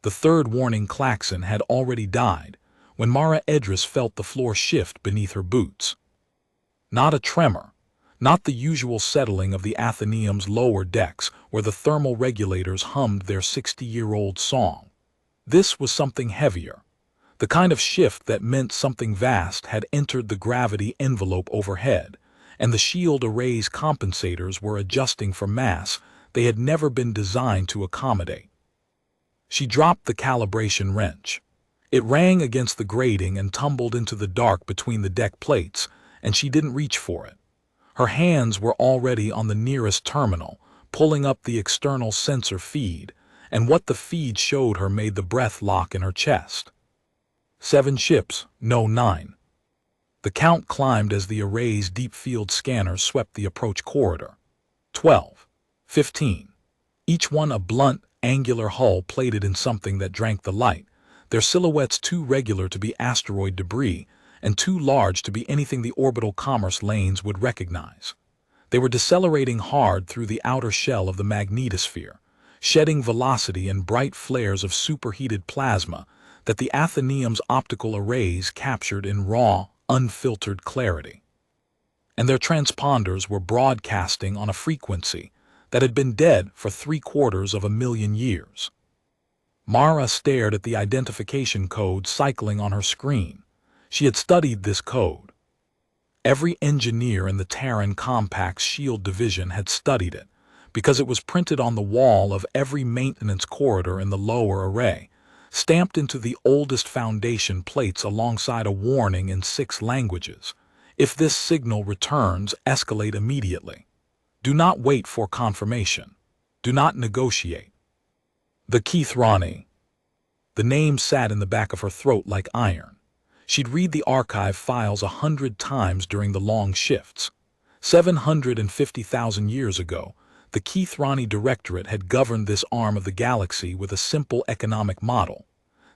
The third warning klaxon had already died when Mara Edris felt the floor shift beneath her boots. Not a tremor, not the usual settling of the Athenaeum's lower decks where the thermal regulators hummed their 60-year-old song. This was something heavier, the kind of shift that meant something vast had entered the gravity envelope overhead, and the shield array's compensators were adjusting for mass they had never been designed to accommodate. She dropped the calibration wrench. It rang against the grating and tumbled into the dark between the deck plates, and she didn't reach for it. Her hands were already on the nearest terminal, pulling up the external sensor feed, and what the feed showed her made the breath lock in her chest. 7 ships, no 9. The count climbed as the array's deep-field scanner swept the approach corridor. 12. 15. Each one a blunt, angular hull plated in something that drank the light, their silhouettes too regular to be asteroid debris and too large to be anything the orbital commerce lanes would recognize. They were decelerating hard through the outer shell of the magnetosphere, shedding velocity in bright flares of superheated plasma that the Athenaeum's optical arrays captured in raw, unfiltered clarity. And their transponders were broadcasting on a frequency that had been dead for 750,000 years. Mara stared at the identification code cycling on her screen. She had studied this code. Every engineer in the Terran Compact's shield division had studied it, because it was printed on the wall of every maintenance corridor in the lower array, stamped into the oldest foundation plates alongside a warning in 6 languages. If this signal returns, escalate immediately. Do not wait for confirmation. Do not negotiate. The Kethrani. The name sat in the back of her throat like iron. She'd read the archive files 100 times during the long shifts. 750,000 years ago, the Kethrani Directorate had governed this arm of the galaxy with a simple economic model.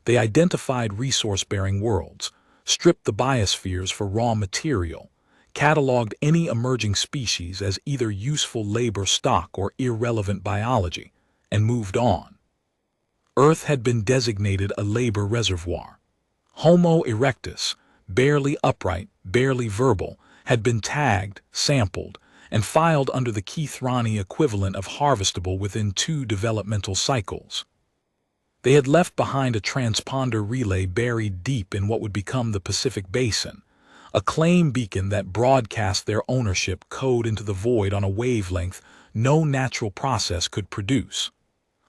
They identified resource-bearing worlds, stripped the biospheres for raw material, cataloged any emerging species as either useful labor stock or irrelevant biology, and moved on. Earth had been designated a labor reservoir. Homo erectus, barely upright, barely verbal, had been tagged, sampled, and filed under the Kethrani equivalent of harvestable within 2 developmental cycles. They had left behind a transponder relay buried deep in what would become the Pacific Basin, a claim beacon that broadcast their ownership code into the void on a wavelength no natural process could produce.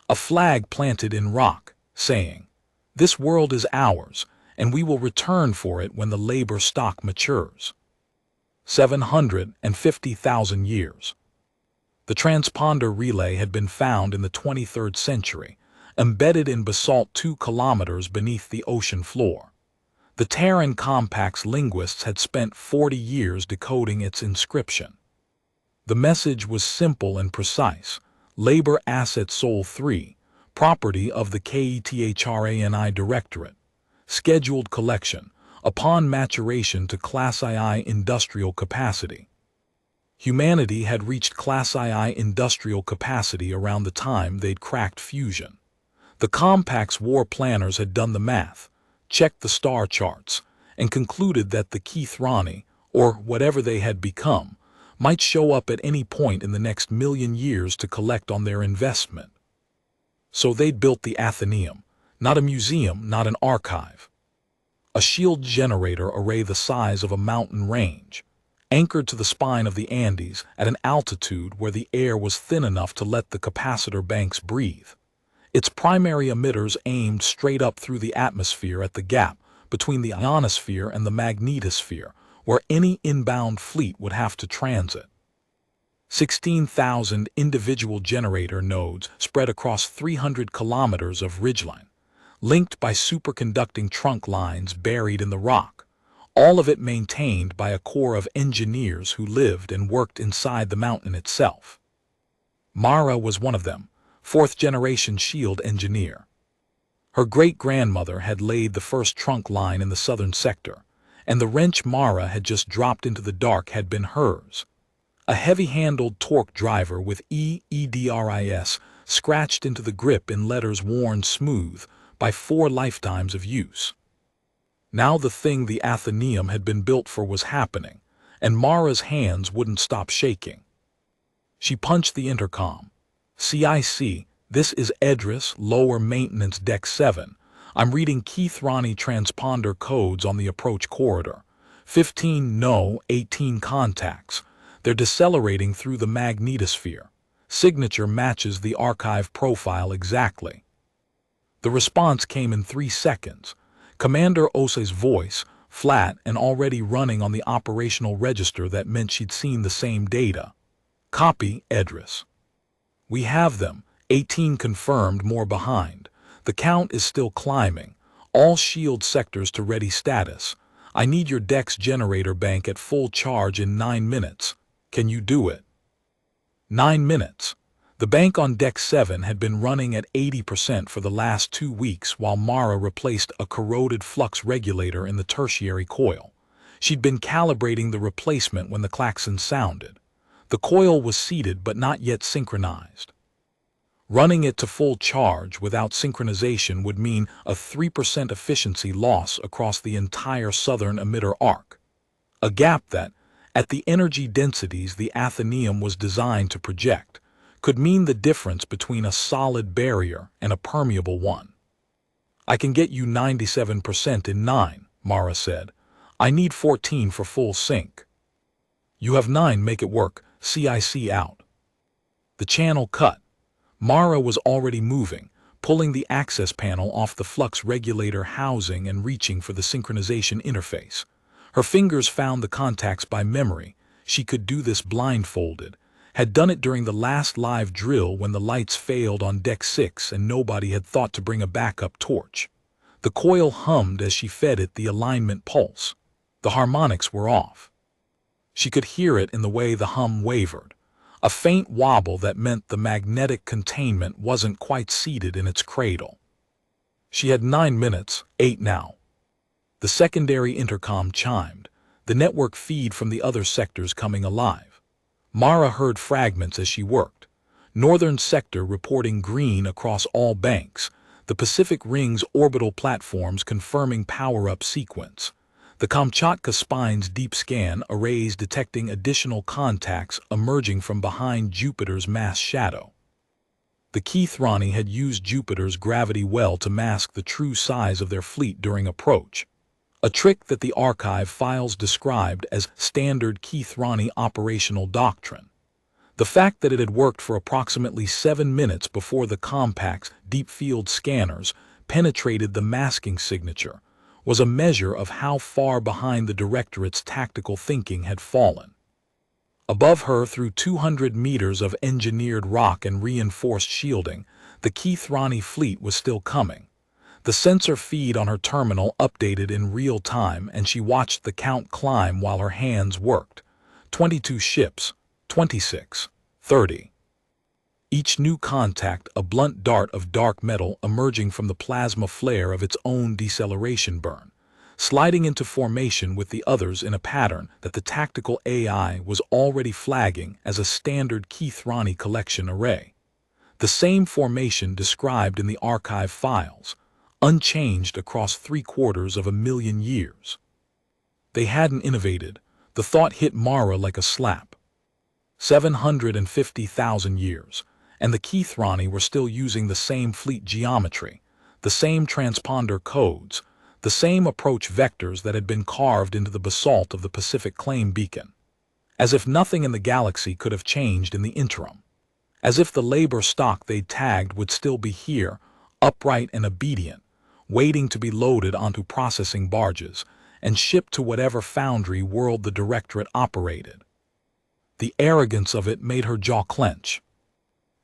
A flag planted in rock, saying, "This world is ours, and we will return for it when the labor stock matures." 750,000 years. The transponder relay had been found in the 23rd century, embedded in basalt 2 kilometers beneath the ocean floor. The Terran Compact's linguists had spent 40 years decoding its inscription. The message was simple and precise: Labor Asset Soul 3, property of the Kethrani Directorate. Scheduled collection, upon maturation to Class II industrial capacity. Humanity had reached Class II industrial capacity around the time they'd cracked fusion. The Compact's war planners had done the math, checked the star charts, and concluded that the Kethrani, or whatever they had become, might show up at any point in the next 1,000,000 years to collect on their investment. So they'd built the Athenaeum, not a museum, not an archive. A shield generator array the size of a mountain range, anchored to the spine of the Andes at an altitude where the air was thin enough to let the capacitor banks breathe. Its primary emitters aimed straight up through the atmosphere at the gap between the ionosphere and the magnetosphere, where any inbound fleet would have to transit. 16,000 individual generator nodes spread across 300 kilometers of ridgeline, linked by superconducting trunk lines buried in the rock, all of it maintained by a corps of engineers who lived and worked inside the mountain itself. Mara was one of them, 4th-generation shield engineer. Her great-grandmother had laid the first trunk line in the southern sector, and the wrench Mara had just dropped into the dark had been hers. A heavy-handled torque driver with EEDRIS scratched into the grip in letters worn smooth, by 4 lifetimes of use. Now the thing the Athenaeum had been built for was happening, and Mara's hands wouldn't stop shaking. She punched the intercom. "CIC, this is Edris, Lower Maintenance Deck 7. I'm reading Kethrani transponder codes on the approach corridor. 15 no, 18 contacts. They're decelerating through the magnetosphere. Signature matches the archive profile exactly." The response came in 3 seconds. Commander Ose's voice, flat and already running on the operational register that meant she'd seen the same data. "Copy, Edris. We have them. 18 confirmed, more behind. The count is still climbing. All shield sectors to ready status. I need your deck's generator bank at full charge in 9 minutes. Can you do it?" 9 minutes. The bank on Deck 7 had been running at 80% for the last 2 weeks while Mara replaced a corroded flux regulator in the tertiary coil. She'd been calibrating the replacement when the klaxon sounded. The coil was seated but not yet synchronized. Running it to full charge without synchronization would mean a 3% efficiency loss across the entire southern emitter arc. A gap that, at the energy densities the Athenaeum was designed to project, could mean the difference between a solid barrier and a permeable one. "I can get you 97% in 9, Mara said. "I need 14 for full sync." "You have 9, make it work. CIC out." The channel cut. Mara was already moving, pulling the access panel off the flux regulator housing and reaching for the synchronization interface. Her fingers found the contacts by memory. She could do this blindfolded. Had done it during the last live drill when the lights failed on Deck 6 and nobody had thought to bring a backup torch. The coil hummed as she fed it the alignment pulse. The harmonics were off. She could hear it in the way the hum wavered, a faint wobble that meant the magnetic containment wasn't quite seated in its cradle. She had 9 minutes, 8 now. The secondary intercom chimed, the network feed from the other sectors coming alive. Mara heard fragments as she worked. Northern sector reporting green across all banks, the Pacific Ring's orbital platforms confirming power-up sequence. The Kamchatka spine's deep scan arrays detecting additional contacts emerging from behind Jupiter's mass shadow. The Kethrani had used Jupiter's gravity well to mask the true size of their fleet during approach, a trick that the archive files described as standard Kethrani operational doctrine. The fact that it had worked for approximately 7 minutes before the compact's deep-field scanners penetrated the masking signature was a measure of how far behind the Directorate's tactical thinking had fallen. Above her, through 200 meters of engineered rock and reinforced shielding, the Kethrani fleet was still coming. The sensor feed on her terminal updated in real time, and she watched the count climb while her hands worked. 22 ships, 26, 30. Each new contact a blunt dart of dark metal emerging from the plasma flare of its own deceleration burn, sliding into formation with the others in a pattern that the tactical AI was already flagging as a standard Kethrani collection array. The same formation described in the archive files, unchanged across 750,000 years. They hadn't innovated. The thought hit Mara like a slap. 750,000 years. And the Kethrani were still using the same fleet geometry, the same transponder codes, the same approach vectors that had been carved into the basalt of the Pacific Claim beacon. As if nothing in the galaxy could have changed in the interim. As if the labor stock they'd tagged would still be here, upright and obedient, waiting to be loaded onto processing barges and shipped to whatever foundry world the Directorate operated. The arrogance of it made her jaw clench.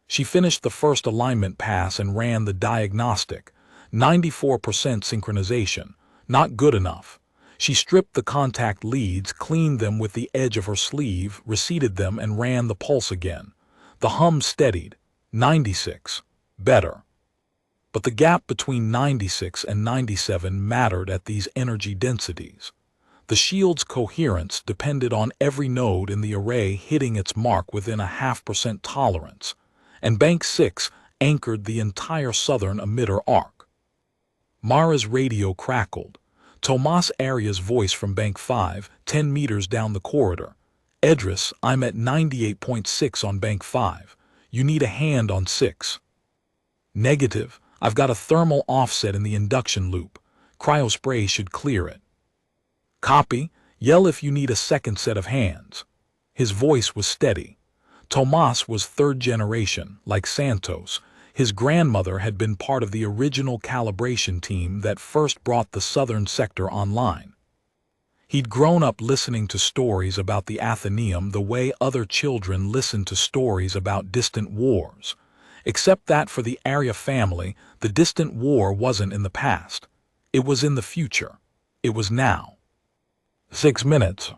She finished the first alignment pass and ran the diagnostic. 94% synchronization. Not good enough. She stripped the contact leads, cleaned them with the edge of her sleeve, reseated them, and ran the pulse again. The hum steadied. 96. Better. But the gap between 96 and 97 mattered at these energy densities. The shield's coherence depended on every node in the array hitting its mark within a 0.5% tolerance. And Bank 6 anchored the entire southern emitter arc. Mara's radio crackled. Tomas Arias' voice from Bank 5, 10 meters down the corridor. Edris, I'm at 98.6 on Bank 5. You need a hand on 6. Negative. I've got a thermal offset in the induction loop. Cryospray should clear it. Copy. Yell if you need a second set of hands. His voice was steady. Tomas was third generation, like Santos. His grandmother had been part of the original calibration team that first brought the southern sector online. He'd grown up listening to stories about the Athenaeum the way other children listen to stories about distant wars. Except that for the Arya family, the distant war wasn't in the past. It was in the future. It was now. 6 minutes.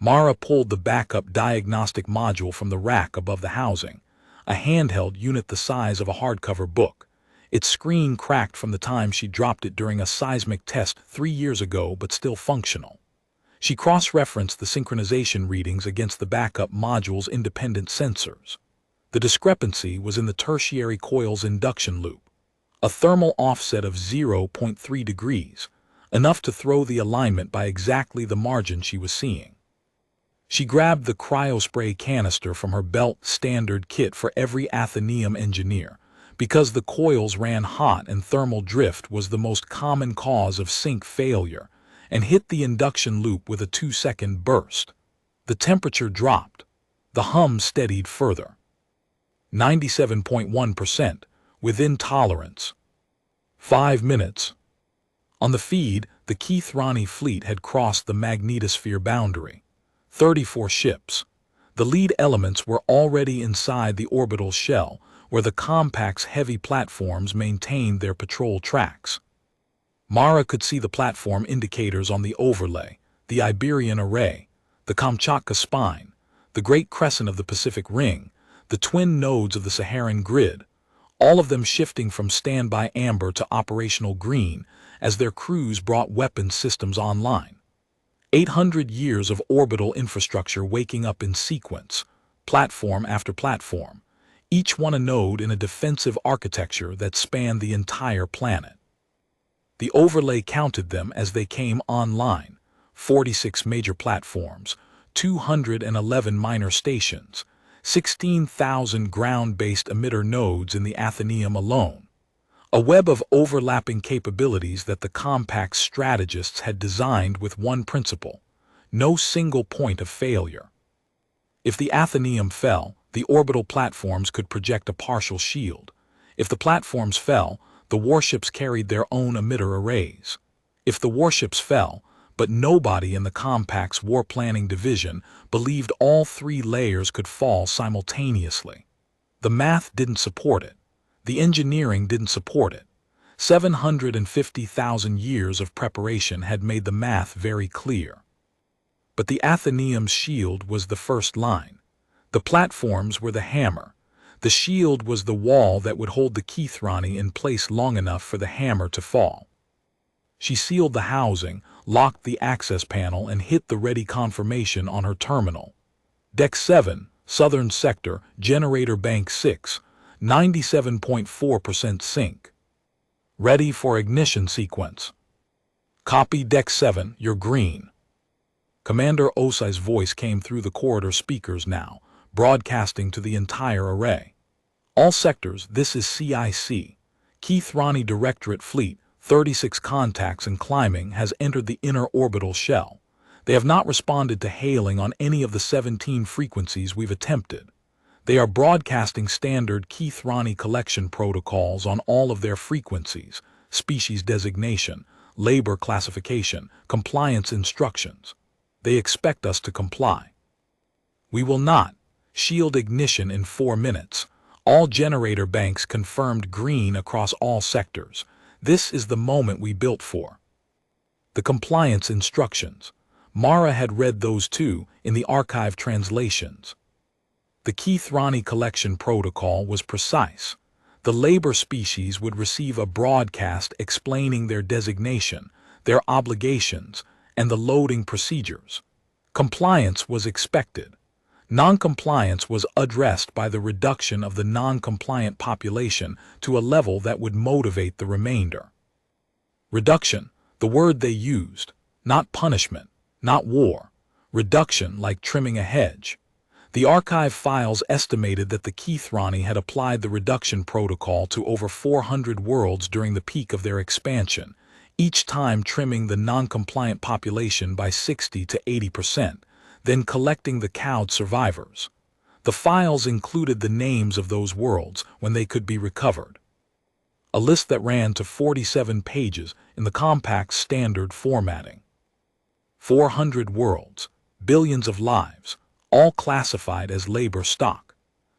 Mara pulled the backup diagnostic module from the rack above the housing, a handheld unit the size of a hardcover book. Its screen cracked from the time she dropped it during a seismic test 3 years ago, but still functional. She cross-referenced the synchronization readings against the backup module's independent sensors. The discrepancy was in the tertiary coil's induction loop, a thermal offset of 0.3 degrees, enough to throw the alignment by exactly the margin she was seeing. She grabbed the cryospray canister from her belt, standard kit for every Athenaeum engineer, because the coils ran hot and thermal drift was the most common cause of sync failure, and hit the induction loop with a 2-second burst. The temperature dropped. The hum steadied further. 97.1%, within tolerance. 5 minutes. On the feed, the Kethrani fleet had crossed the magnetosphere boundary. 34 ships. The lead elements were already inside the orbital shell, where the compact's heavy platforms maintained their patrol tracks. Mara could see the platform indicators on the overlay, the Iberian Array, the Kamchatka Spine, the Great Crescent of the Pacific Ring, the twin nodes of the Saharan Grid, all of them shifting from standby amber to operational green as their crews brought weapons systems online. 800 years of orbital infrastructure waking up in sequence, platform after platform, each one a node in a defensive architecture that spanned the entire planet. The overlay counted them as they came online: 46 major platforms, 211 minor stations, 16,000 ground-based emitter nodes in the Athenaeum alone. A web of overlapping capabilities that the compact's strategists had designed with one principle: no single point of failure. If the Athenaeum fell, the orbital platforms could project a partial shield. If the platforms fell, the warships carried their own emitter arrays. If the warships fell, but nobody in the compact's war planning division believed all 3 layers could fall simultaneously. The math didn't support it. The engineering didn't support it. 750,000 years of preparation had made the math very clear. But the Athenaeum's shield was the first line. The platforms were the hammer. The shield was the wall that would hold the Kethrani in place long enough for the hammer to fall. She sealed the housing, locked the access panel, and hit the ready confirmation on her terminal. Deck 7, Southern Sector, Generator Bank 6, 97.4% sync. Ready for ignition sequence. Copy Deck 7, you're green. Commander Osai's voice came through the corridor speakers now, broadcasting to the entire array. All sectors, this is CIC. Kethrani Directorate Fleet, 36 contacts and climbing, has entered the inner orbital shell. They have not responded to hailing on any of the 17 frequencies we've attempted. They are broadcasting standard Kethrani collection protocols on all of their frequencies: species designation, labor classification, compliance instructions. They expect us to comply. We will not. Shield ignition in 4 minutes. All generator banks confirmed green across all sectors. This is the moment we built for. The compliance instructions. Mara had read those too in the archive translations. The Kethrani collection protocol was precise. The labor species would receive a broadcast explaining their designation, their obligations, and the loading procedures. Compliance was expected. Non-compliance was addressed by the reduction of the non-compliant population to a level that would motivate the remainder. Reduction, the word they used. Not punishment, not war. Reduction, like trimming a hedge. The archive files estimated that the Kethrani had applied the reduction protocol to over 400 worlds during the peak of their expansion, each time trimming the non-compliant population by 60 to 80%, then collecting the cowed survivors. The files included the names of those worlds when they could be recovered. A list that ran to 47 pages in the compact standard formatting. 400 worlds, billions of lives, all classified as labor stock.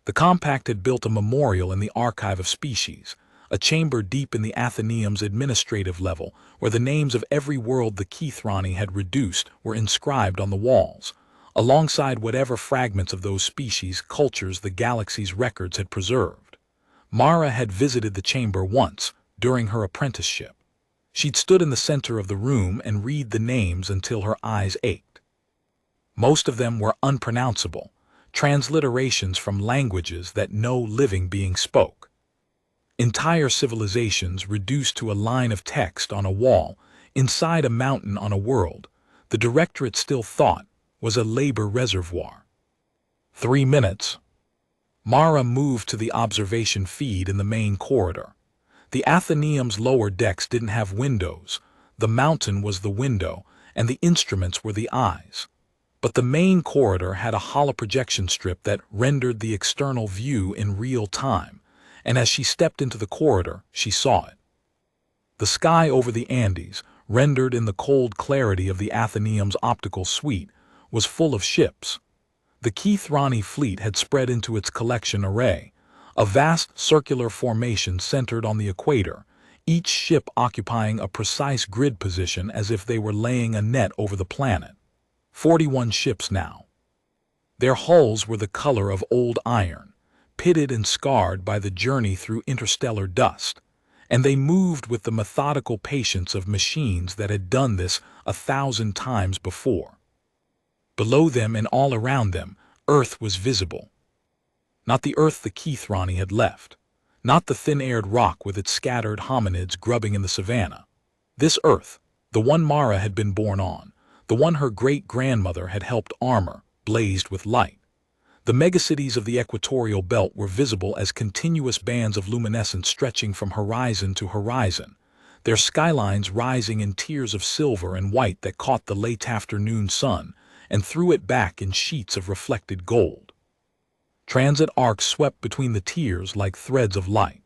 The compact had built a memorial in the Archive of Species, a chamber deep in the Athenaeum's administrative level where the names of every world the Kethrani had reduced were inscribed on the walls, alongside whatever fragments of those species cultures the galaxy's records had preserved. Mara had visited the chamber once, during her apprenticeship. She'd stood in the center of the room and read the names until her eyes ached. Most of them were unpronounceable, transliterations from languages that no living being spoke. Entire civilizations reduced to a line of text on a wall, inside a mountain on a world, the Directorate still thought was a labor reservoir. 3 minutes. Mara moved to the observation feed in the main corridor. The Athenaeum's lower decks didn't have windows. The mountain was the window, and the instruments were the eyes. But the main corridor had a holoprojection strip that rendered the external view in real time, and as she stepped into the corridor, she saw it. The sky over the Andes, rendered in the cold clarity of the Athenaeum's optical suite, was full of ships. The Kethrani fleet had spread into its collection array, a vast circular formation centered on the equator, each ship occupying a precise grid position as if they were laying a net over the planet. 41 ships now. Their hulls were the color of old iron, pitted and scarred by the journey through interstellar dust, and they moved with the methodical patience of machines that had done this 1,000 times before. Below them and all around them, Earth was visible. Not the Earth the Kethrani had left, not the thin-aired rock with its scattered hominids grubbing in the savannah. This Earth, the one Mara had been born on, the one her great-grandmother had helped armor, blazed with light. The megacities of the equatorial belt were visible as continuous bands of luminescence stretching from horizon to horizon, their skylines rising in tiers of silver and white that caught the late afternoon sun and threw it back in sheets of reflected gold. Transit arcs swept between the tiers like threads of light.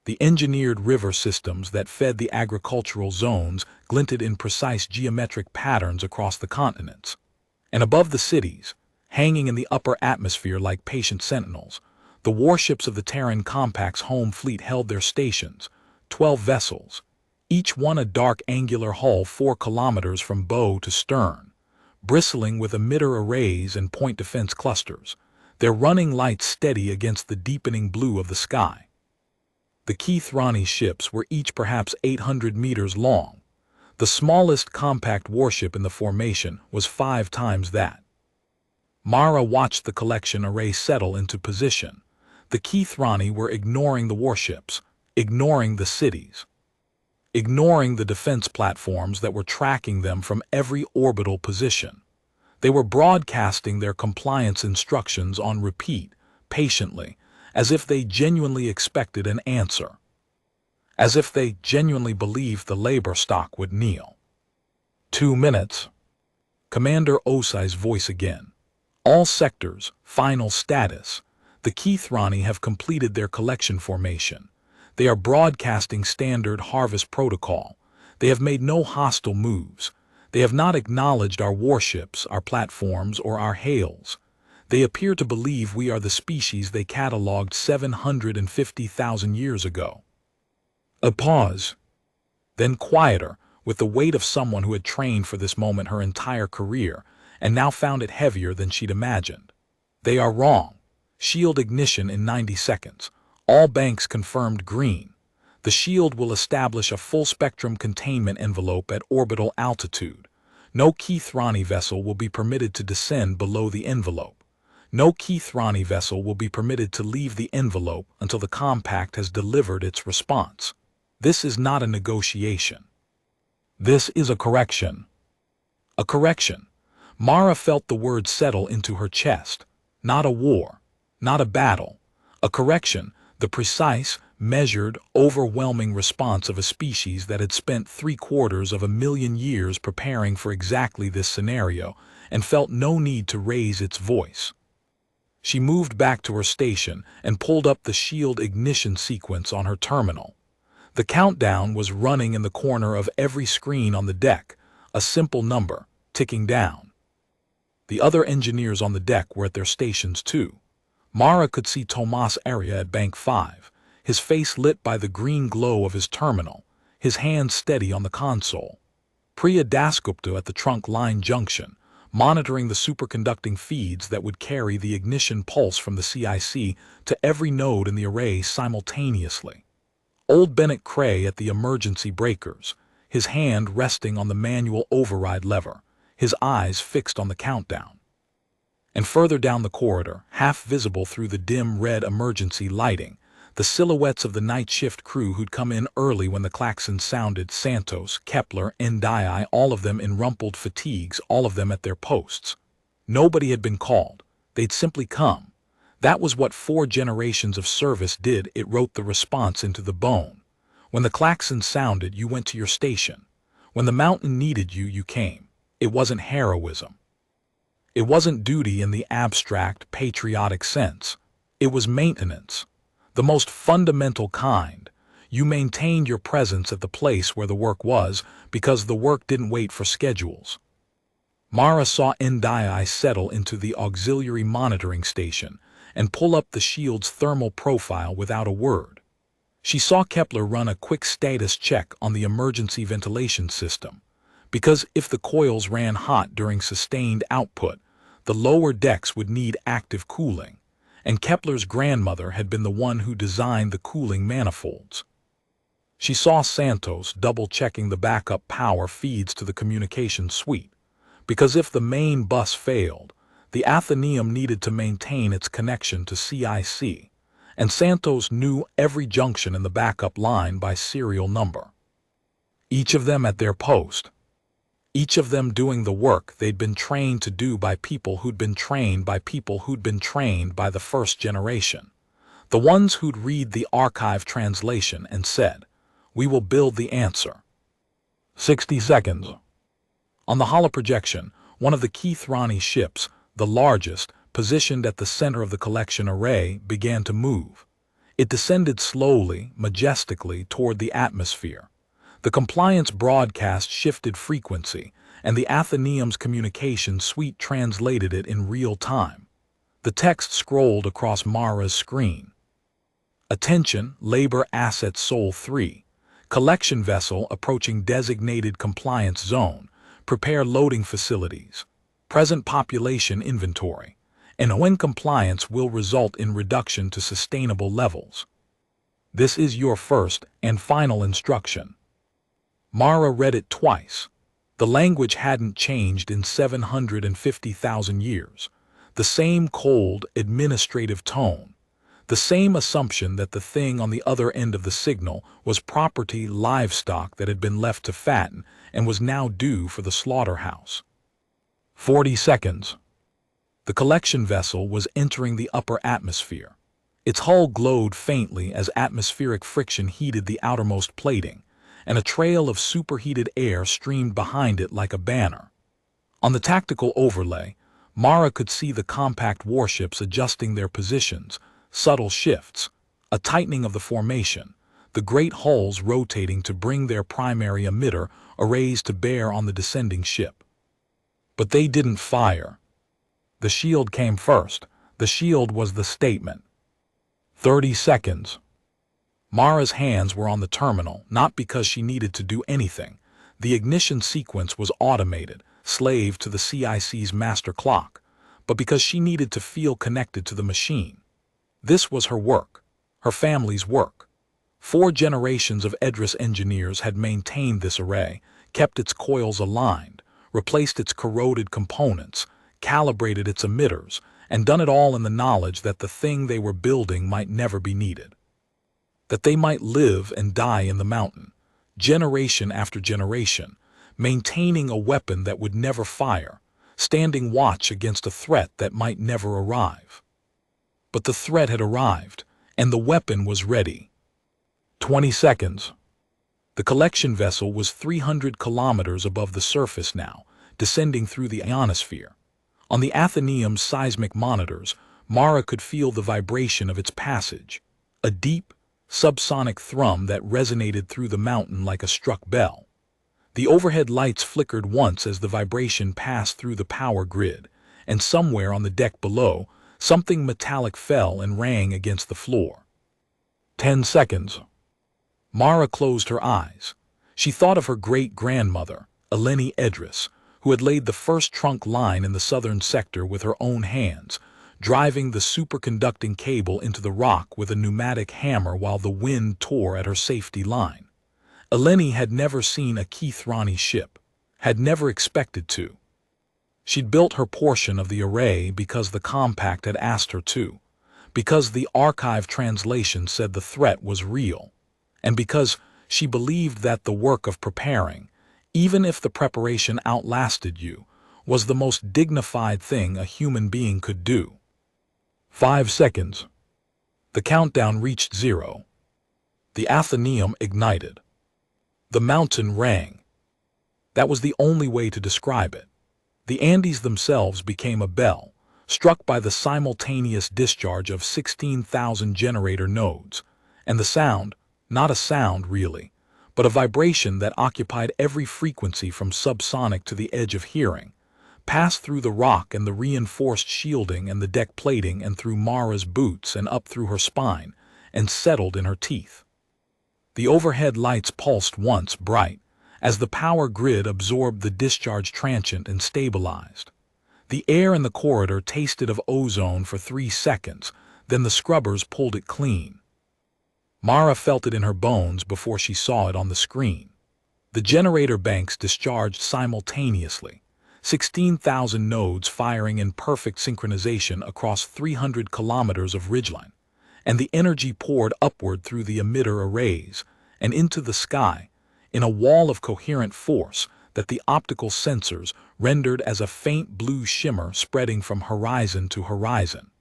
The engineered river systems that fed the agricultural zones glinted in precise geometric patterns across the continents. And above the cities, hanging in the upper atmosphere like patient sentinels, the warships of the Terran Compact's home fleet held their stations, 12 vessels, each one a dark angular hull 4 kilometers from bow to stern, bristling with emitter arrays and point defense clusters, their running lights steady against the deepening blue of the sky. The Kethrani ships were each perhaps 800 meters long. The smallest compact warship in the formation was 5 times that. Mara watched the collection array settle into position. The Kethrani were ignoring the warships, ignoring the cities, ignoring the defense platforms that were tracking them from every orbital position. They were broadcasting their compliance instructions on repeat, patiently, as if they genuinely expected an answer, as if they genuinely believed the labor stock would kneel. 2 minutes. Commander Osai's voice again. All sectors, final status. The Kethrani have completed their collection formation. They are broadcasting standard harvest protocol. They have made no hostile moves. They have not acknowledged our warships, our platforms, or our hails. They appear to believe we are the species they catalogued 750,000 years ago. A pause. Then quieter, with the weight of someone who had trained for this moment her entire career, and now found it heavier than she'd imagined. They are wrong. Shield ignition in 90 seconds. All banks confirmed green. The shield will establish a full-spectrum containment envelope at orbital altitude. No Kethrani vessel will be permitted to descend below the envelope. No Kethrani vessel will be permitted to leave the envelope until the compact has delivered its response. This is not a negotiation. This is a correction. A correction. Mara felt the word settle into her chest. Not a war. Not a battle. A correction, the precise, measured, overwhelming response of a species that had spent 750,000 years preparing for exactly this scenario and felt no need to raise its voice. She moved back to her station and pulled up the shield ignition sequence on her terminal. The countdown was running in the corner of every screen on the deck, a simple number, ticking down. The other engineers on the deck were at their stations too. Mara could see Tomas Arya at Bank 5, his face lit by the green glow of his terminal, his hands steady on the console. Priya Dasgupta at the trunk line junction, monitoring the superconducting feeds that would carry the ignition pulse from the CIC to every node in the array simultaneously. Old Bennett Cray at the emergency breakers, his hand resting on the manual override lever, his eyes fixed on the countdown. And further down the corridor, half visible through the dim red emergency lighting, the silhouettes of the night shift crew who'd come in early when the klaxon sounded, Santos, Kepler, Ndii, all of them in rumpled fatigues, all of them at their posts. Nobody had been called. They'd simply come. That was what 4 generations of service did. It wrote the response into the bone. When the klaxon sounded, you went to your station. When the mountain needed you, you came. It wasn't heroism. It wasn't duty in the abstract, patriotic sense. It was maintenance. The most fundamental kind. You maintained your presence at the place where the work was because the work didn't wait for schedules. Mara saw Ndii settle into the auxiliary monitoring station and pull up the shield's thermal profile without a word. She saw Kepler run a quick status check on the emergency ventilation system, because if the coils ran hot during sustained output, the lower decks would need active cooling, and Kepler's grandmother had been the one who designed the cooling manifolds. She saw Santos double-checking the backup power feeds to the communication suite, because if the main bus failed, the Athenaeum needed to maintain its connection to CIC, and Santos knew every junction in the backup line by serial number. Each of them at their post. Each of them doing the work they'd been trained to do by people who'd been trained by people who'd been trained by the first generation. The ones who'd read the archive translation and said, "We will build the answer." 60 seconds. On the holoprojection, one of the Kethrani ships, the largest, positioned at the center of the collection array, began to move. It descended slowly, majestically toward the atmosphere. The compliance broadcast shifted frequency, and the Athenaeum's communication suite translated it in real time. The text scrolled across Mara's screen. Attention, Labor Asset Sol 3. Collection vessel approaching designated compliance zone. Prepare loading facilities. Present population inventory. And when compliance will result in reduction to sustainable levels. This is your first and final instruction. Mara read it twice. The language hadn't changed in 750,000 years. The same cold, administrative tone. The same assumption that the thing on the other end of the signal was property, livestock that had been left to fatten and was now due for the slaughterhouse. 40 seconds. The collection vessel was entering the upper atmosphere. Its hull glowed faintly as atmospheric friction heated the outermost plating, and a trail of superheated air streamed behind it like a banner. On the tactical overlay, Mara could see the compact warships adjusting their positions, subtle shifts, a tightening of the formation, the great hulls rotating to bring their primary emitter arrays to bear on the descending ship. But they didn't fire. The shield came first. The shield was the statement. 30 seconds. Mara's hands were on the terminal, not because she needed to do anything. The ignition sequence was automated, slave to the CIC's master clock, but because she needed to feel connected to the machine. This was her work, her family's work. 4 generations of Edris engineers had maintained this array, kept its coils aligned, replaced its corroded components, calibrated its emitters, and done it all in the knowledge that the thing they were building might never be needed. that they might live and die in the mountain, generation after generation, maintaining a weapon that would never fire, standing watch against a threat that might never arrive. But the threat had arrived, and the weapon was ready. 20 seconds. The collection vessel was 300 kilometers above the surface now, descending through the ionosphere. On the Athenaeum's seismic monitors, Mara could feel the vibration of its passage, a deep, subsonic thrum that resonated through the mountain like a struck bell. The overhead lights flickered once as the vibration passed through the power grid, and somewhere on the deck below, something metallic fell and rang against the floor. 10 seconds. Mara closed her eyes. She thought of her great-grandmother, Eleni Edris, who had laid the first trunk line in the southern sector with her own hands, driving the superconducting cable into the rock with a pneumatic hammer while the wind tore at her safety line. Eleni had never seen a Kethrani ship, had never expected to. She'd built her portion of the array because the compact had asked her to, because the archive translation said the threat was real, and because she believed that the work of preparing, even if the preparation outlasted you, was the most dignified thing a human being could do. 5 seconds. The countdown reached 0. The Athenaeum ignited. The mountain rang. That was the only way to describe it. The Andes themselves became a bell, struck by the simultaneous discharge of 16,000 generator nodes, and the sound, not a sound really, but a vibration that occupied every frequency from subsonic to the edge of hearing, passed through the rock and the reinforced shielding and the deck plating and through Mara's boots and up through her spine, and settled in her teeth. The overhead lights pulsed once bright, as the power grid absorbed the discharge transient and stabilized. The air in the corridor tasted of ozone for 3 seconds, then the scrubbers pulled it clean. Mara felt it in her bones before she saw it on the screen. The generator banks discharged simultaneously, 16,000 nodes firing in perfect synchronization across 300 kilometers of ridgeline, and the energy poured upward through the emitter arrays and into the sky in a wall of coherent force that the optical sensors rendered as a faint blue shimmer spreading from horizon to horizon.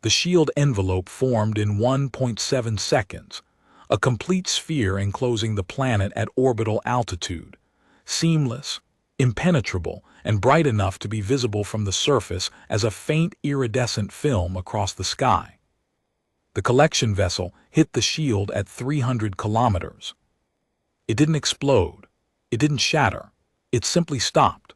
The shield envelope formed in 1.7 seconds, a complete sphere enclosing the planet at orbital altitude, seamless, impenetrable, and bright enough to be visible from the surface as a faint iridescent film across the sky. The collection vessel hit the shield at 300 kilometers. It didn't explode. It didn't shatter. It simply stopped.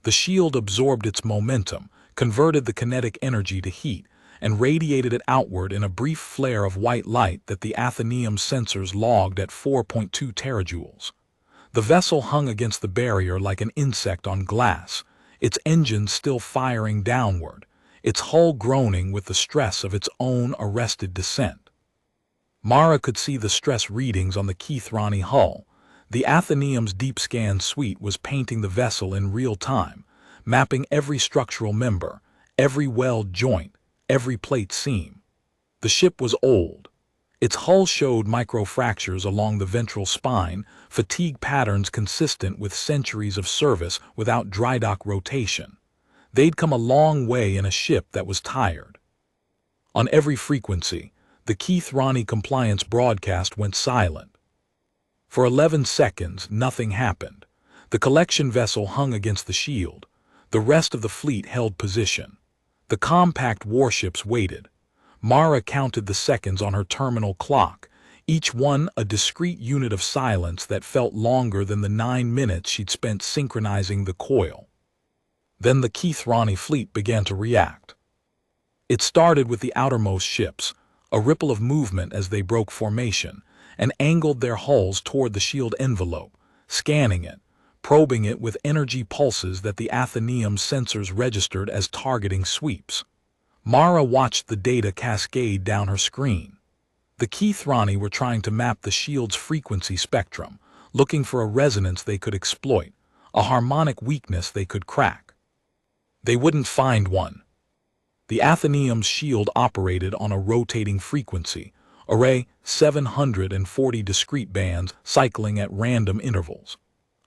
The shield absorbed its momentum, converted the kinetic energy to heat, and radiated it outward in a brief flare of white light that the Athenaeum sensors logged at 4.2 terajoules. The vessel hung against the barrier like an insect on glass, its engines still firing downward, its hull groaning with the stress of its own arrested descent. Mara could see the stress readings on the Kethrani hull. The Athenaeum's deep scan suite was painting the vessel in real time, mapping every structural member, every weld joint, every plate seam. The ship was old. Its hull showed microfractures along the ventral spine, fatigue patterns consistent with centuries of service without dry dock rotation. They'd come a long way in a ship that was tired. On every frequency, the Kethrani compliance broadcast went silent. For 11 seconds, nothing happened. The collection vessel hung against the shield. The rest of the fleet held position. The compact warships waited. Mara counted the seconds on her terminal clock, each one a discrete unit of silence that felt longer than the 9 minutes she'd spent synchronizing the coil. Then the Kethrani fleet began to react. It started with the outermost ships, a ripple of movement as they broke formation, and angled their hulls toward the shield envelope, scanning it, probing it with energy pulses that the Athenaeum sensors registered as targeting sweeps. Mara watched the data cascade down her screen. The Kethrani were trying to map the shield's frequency spectrum, looking for a resonance they could exploit, a harmonic weakness they could crack. They wouldn't find one. The Athenaeum's shield operated on a rotating frequency, Array 740 discrete bands cycling at random intervals.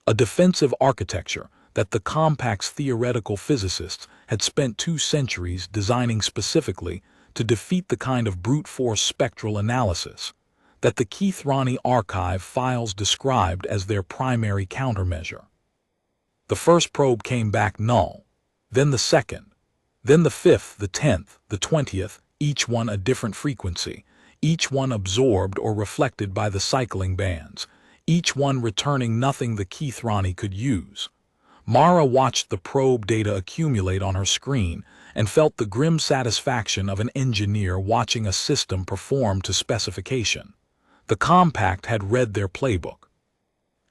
A defensive architecture that the compact's theoretical physicists had spent 2 centuries designing specifically to defeat the kind of brute force spectral analysis that the Kethrani archive files described as their primary countermeasure. The first probe came back null, then the second, then the 5th, the 10th, the 20th, each one a different frequency, each one absorbed or reflected by the cycling bands, each one returning nothing the Kethrani could use. Mara watched the probe data accumulate on her screen and felt the grim satisfaction of an engineer watching a system perform to specification. The compact had read their playbook,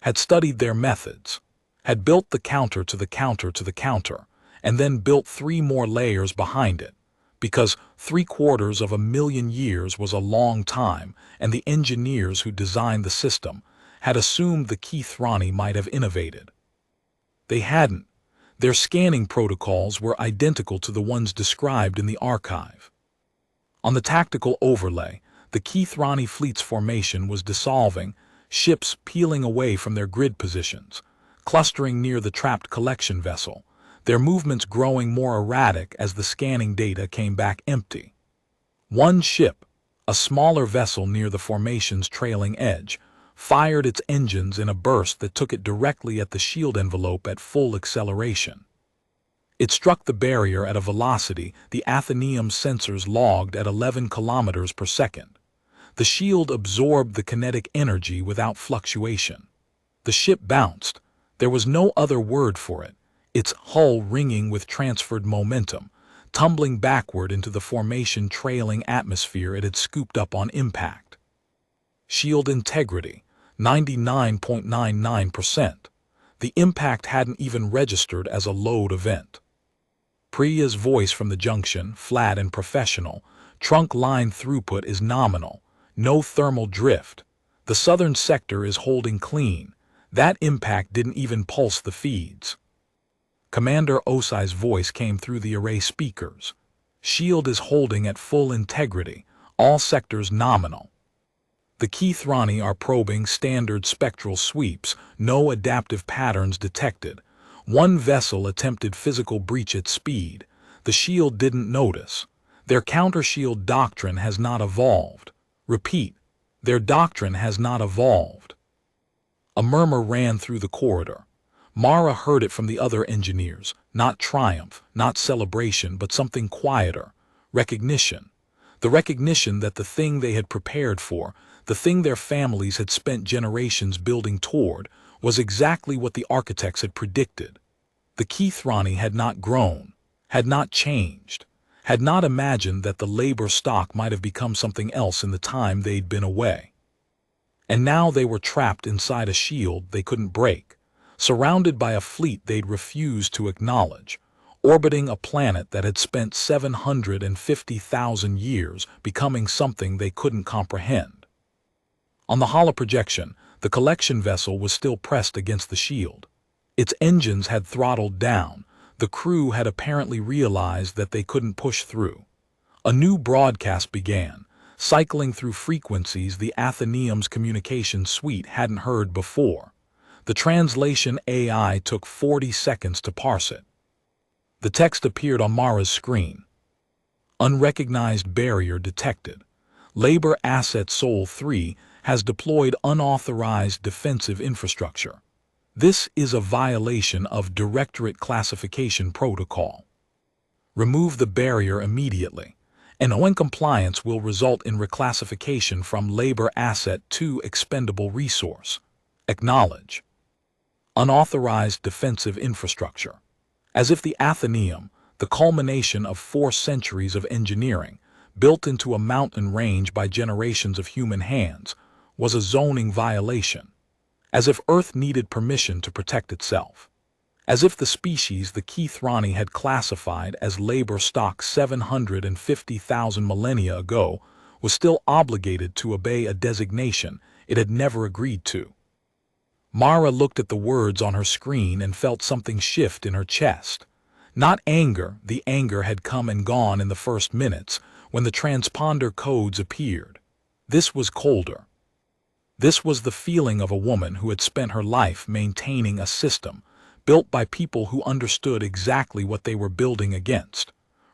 had studied their methods, had built the counter to the counter to the counter, and then built 3 more layers behind it, because 750,000 years was a long time, and the engineers who designed the system had assumed the Kethrani might have innovated. They hadn't. Their scanning protocols were identical to the ones described in the archive. On the tactical overlay, the Kethrani fleet's formation was dissolving, ships peeling away from their grid positions, clustering near the trapped collection vessel, their movements growing more erratic as the scanning data came back empty. One ship, a smaller vessel near the formation's trailing edge, fired its engines in a burst that took it directly at the shield envelope at full acceleration. It struck the barrier at a velocity the Athenaeum's sensors logged at 11 kilometers per second. The shield absorbed the kinetic energy without fluctuation. The ship bounced. There was no other word for it, its hull ringing with transferred momentum, tumbling backward into the formation trailing atmosphere it had scooped up on impact. Shield integrity, 99.99%. The impact hadn't even registered as a load event. Priya's voice from the junction, flat and professional. Trunk line throughput is nominal. No thermal drift. The southern sector is holding clean. That impact didn't even pulse the feeds. Commander Osai's voice came through the array speakers. Shield is holding at full integrity. All sectors nominal. The Kethrani are probing standard spectral sweeps, no adaptive patterns detected. One vessel attempted physical breach at speed. The shield didn't notice. Their counter-shield doctrine has not evolved. Repeat, their doctrine has not evolved. A murmur ran through the corridor. Mara heard it from the other engineers, not triumph, not celebration, but something quieter, recognition. The recognition that the thing they had prepared for, the thing their families had spent generations building toward, was exactly what the architects had predicted. The Kethrani had not grown, had not changed, had not imagined that the labor stock might have become something else in the time they'd been away. And now they were trapped inside a shield they couldn't break, surrounded by a fleet they'd refused to acknowledge, orbiting a planet that had spent 750,000 years becoming something they couldn't comprehend. On the holoprojection, the collection vessel was still pressed against the shield. Its engines had throttled down. The crew had apparently realized that they couldn't push through. A new broadcast began, cycling through frequencies the Athenaeum's communication suite hadn't heard before. The translation AI took 40 seconds to parse it. The text appeared on Mara's screen. Unrecognized barrier detected. Labor Asset Sol 3 has deployed unauthorized defensive infrastructure. This is a violation of Directorate Classification Protocol. Remove the barrier immediately. An non-compliance will result in reclassification from labor asset to expendable resource. Acknowledge. Unauthorized defensive infrastructure. As if the Athenaeum, the culmination of 4 centuries of engineering, built into a mountain range by generations of human hands, was a zoning violation. As if Earth needed permission to protect itself. As if the species the Kethrani had classified as labor stock 750,000 millennia ago was still obligated to obey a designation it had never agreed to. Mara looked at the words on her screen and felt something shift in her chest. Not anger, the anger had come and gone in the first minutes when the transponder codes appeared. This was colder. This was the feeling of a woman who had spent her life maintaining a system built by people who understood exactly what they were building against,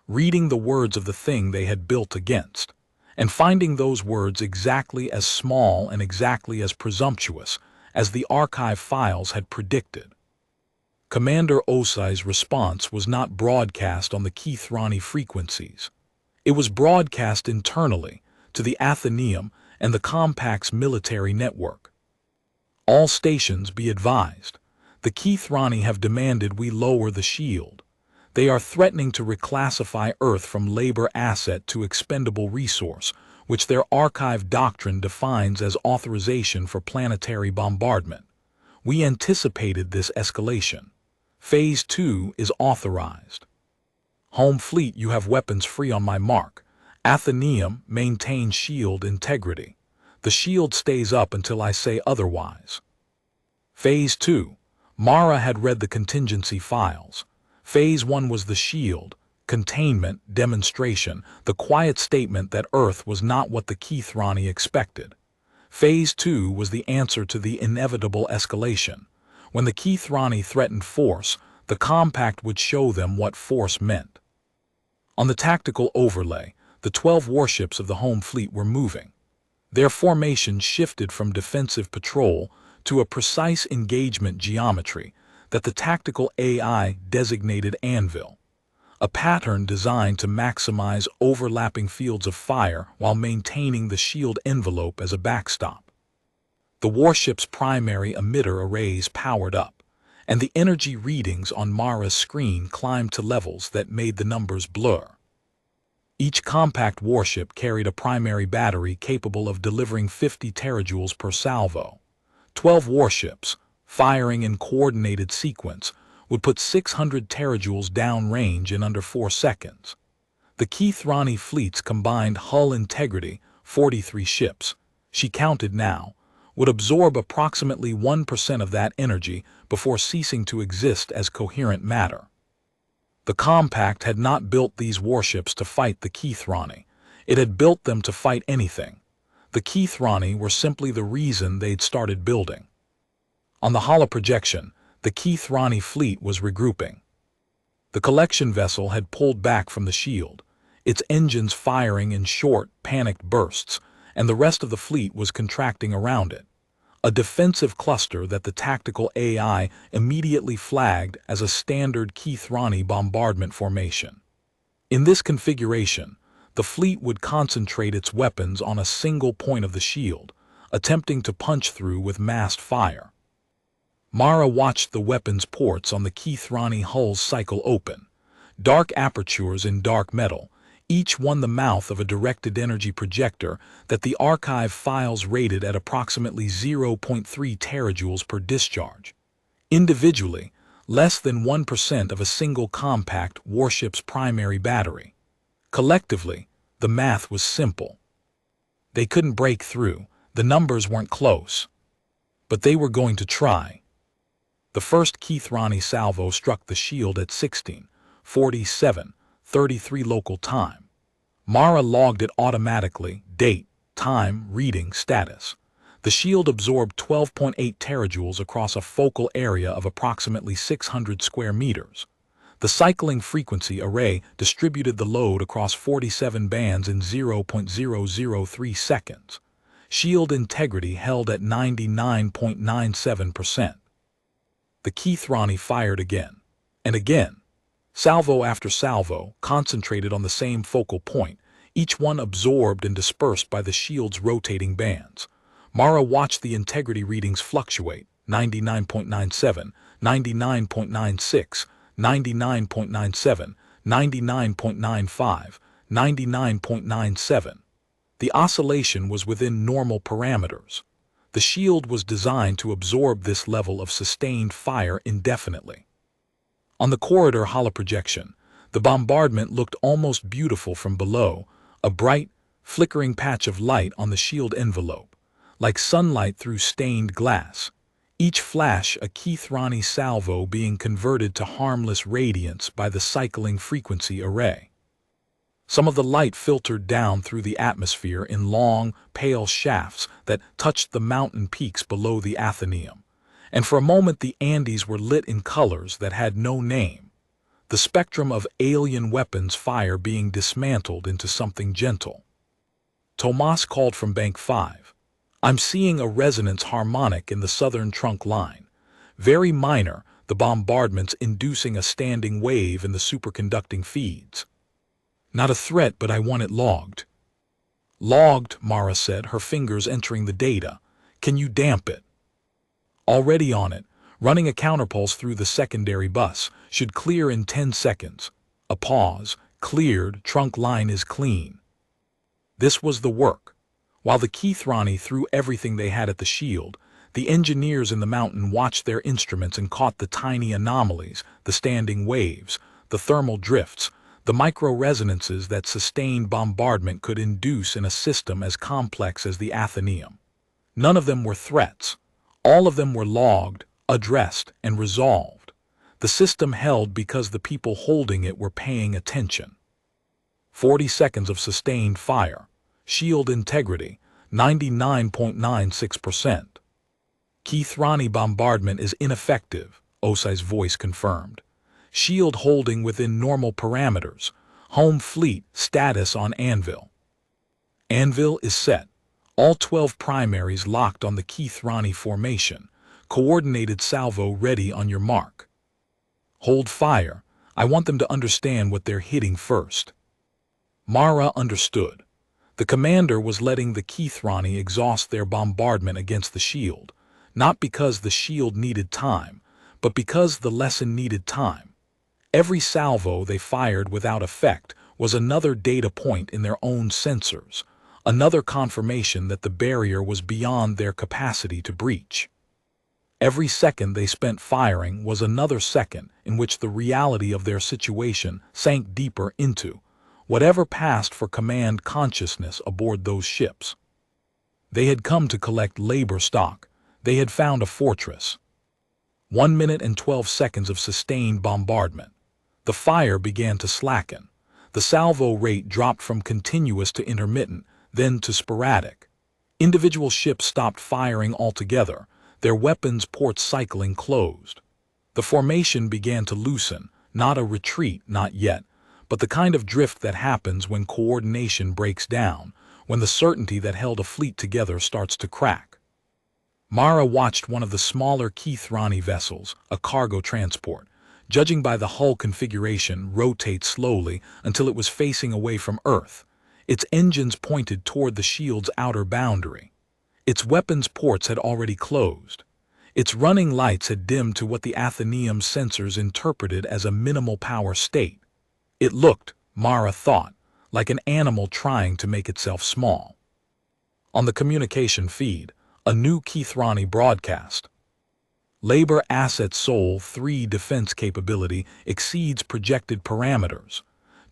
reading the words of the thing they had built against, and finding those words exactly as small and exactly as presumptuous as the archive files had predicted. Commander Osai's response was not broadcast on the Kethrani frequencies. It was broadcast internally to the Athenaeum and the Compact's military network. All stations be advised. The Kethrani have demanded we lower the shield. They are threatening to reclassify Earth from labor asset to expendable resource, which their archive doctrine defines as authorization for planetary bombardment. We anticipated this escalation. Phase 2 is authorized. Home fleet, you have weapons free on my mark. Athenaeum, maintain shield integrity. The shield stays up until I say otherwise. Phase 2. Mara had read the contingency files. Phase 1 was the shield, containment, demonstration, the quiet statement that Earth was not what the Kethrani expected. Phase 2 was the answer to the inevitable escalation. When the Kethrani threatened force, the Compact would show them what force meant. On the tactical overlay, the 12 warships of the home fleet were moving. Their formation shifted from defensive patrol to a precise engagement geometry that the tactical AI designated Anvil, a pattern designed to maximize overlapping fields of fire while maintaining the shield envelope as a backstop. The warship's primary emitter arrays powered up, and the energy readings on Mara's screen climbed to levels that made the numbers blur. Each compact warship carried a primary battery capable of delivering 50 terajoules per salvo. 12 warships, firing in coordinated sequence, would put 600 terajoules downrange in under 4 seconds. The Kethrani fleet's combined hull integrity, 43 ships, she counted now, would absorb approximately 1% of that energy before ceasing to exist as coherent matter. The Compact had not built these warships to fight the Kethrani. It had built them to fight anything. The Kethrani were simply the reason they'd started building. On the holoprojection, the Kethrani fleet was regrouping. The collection vessel had pulled back from the shield, its engines firing in short, panicked bursts, and the rest of the fleet was contracting around it, a defensive cluster that the tactical AI immediately flagged as a standard Kethrani bombardment formation. In this configuration, the fleet would concentrate its weapons on a single point of the shield, attempting to punch through with massed fire. Mara watched the weapons ports on the Kethrani hulls cycle open, dark apertures in dark metal, each one the mouth of a directed energy projector that the archive files rated at approximately 0.3 terajoules per discharge. Individually, less than 1% of a single compact warship's primary battery. Collectively, the math was simple. They couldn't break through, the numbers weren't close. But they were going to try. The first Kethrani salvo struck the shield at 16:47:33 local time. Mara logged it automatically, date, time, reading, status. The shield absorbed 12.8 terajoules across a focal area of approximately 600 square meters. The cycling frequency array distributed the load across 47 bands in 0.003 seconds. Shield integrity held at 99.97%. The Kethrani fired again, and again. Salvo after salvo, concentrated on the same focal point, each one absorbed and dispersed by the shield's rotating bands. Mara watched the integrity readings fluctuate, 99.97, 99.96, 99.97, 99.95, 99.97. The oscillation was within normal parameters. The shield was designed to absorb this level of sustained fire indefinitely. On the corridor holoprojection, the bombardment looked almost beautiful from below, a bright, flickering patch of light on the shield envelope, like sunlight through stained glass, each flash a Kethrani salvo being converted to harmless radiance by the cycling frequency array. Some of the light filtered down through the atmosphere in long, pale shafts that touched the mountain peaks below the Athenaeum, and for a moment the Andes were lit in colors that had no name, the spectrum of alien weapons fire being dismantled into something gentle. Tomas called from Bank 5. "I'm seeing a resonance harmonic in the southern trunk line. Very minor, the bombardments inducing a standing wave in the superconducting feeds." "Not a threat, but I want it logged." "Logged," Mara said, her fingers entering the data. "Can you damp it?" "Already on it. Running a counterpulse through the secondary bus. Should clear in 10 seconds. A pause. Cleared. Trunk line is clean." This was the work. While the Kethrani threw everything they had at the shield, the engineers in the mountain watched their instruments and caught the tiny anomalies, the standing waves, the thermal drifts, the micro-resonances that sustained bombardment could induce in a system as complex as the Athenaeum. None of them were threats. All of them were logged, addressed, and resolved. The system held because the people holding it were paying attention. 40 seconds of sustained fire. Shield integrity, 99.96%. Kethrani bombardment is ineffective, Osai's voice confirmed. Shield holding within normal parameters. Home fleet status on Anvil. Anvil is set. All 12 primaries locked on the Kethrani formation. Coordinated salvo ready on your mark. Hold fire. I want them to understand what they're hitting first. Mara understood. The commander was letting the Kethrani exhaust their bombardment against the shield, not because the shield needed time, but because the lesson needed time. Every salvo they fired without effect was another data point in their own sensors, another confirmation that the barrier was beyond their capacity to breach. Every second they spent firing was another second in which the reality of their situation sank deeper into whatever passed for command consciousness aboard those ships. They had come to collect labor stock. They had found a fortress. 1 minute and 12 seconds of sustained bombardment. The fire began to slacken. The salvo rate dropped from continuous to intermittent, then to sporadic. Individual ships stopped firing altogether, their weapons ports cycling closed. The formation began to loosen, not a retreat, not yet, but the kind of drift that happens when coordination breaks down, when the certainty that held a fleet together starts to crack. Mara watched one of the smaller Kethrani vessels, a cargo transport, judging by the hull configuration, rotate slowly until it was facing away from Earth. Its engines pointed toward the shield's outer boundary. Its weapons ports had already closed. Its running lights had dimmed to what the Athenaeum sensors interpreted as a minimal power state. It looked, Mara thought, like an animal trying to make itself small. On the communication feed, a new Kethrani broadcast. Labor Asset Sol 3 defense capability exceeds projected parameters.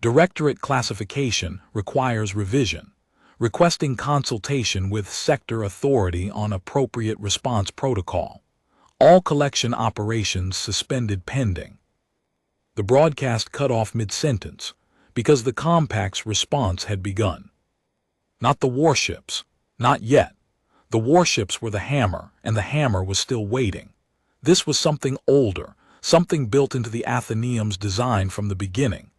Directorate classification requires revision. Requesting consultation with sector authority on appropriate response protocol. All collection operations suspended pending. The broadcast cut off mid-sentence, because the compact's response had begun. Not the warships. Not yet. The warships were the hammer, and the hammer was still waiting. This was something older, something built into the Athenaeum's design from the beginning.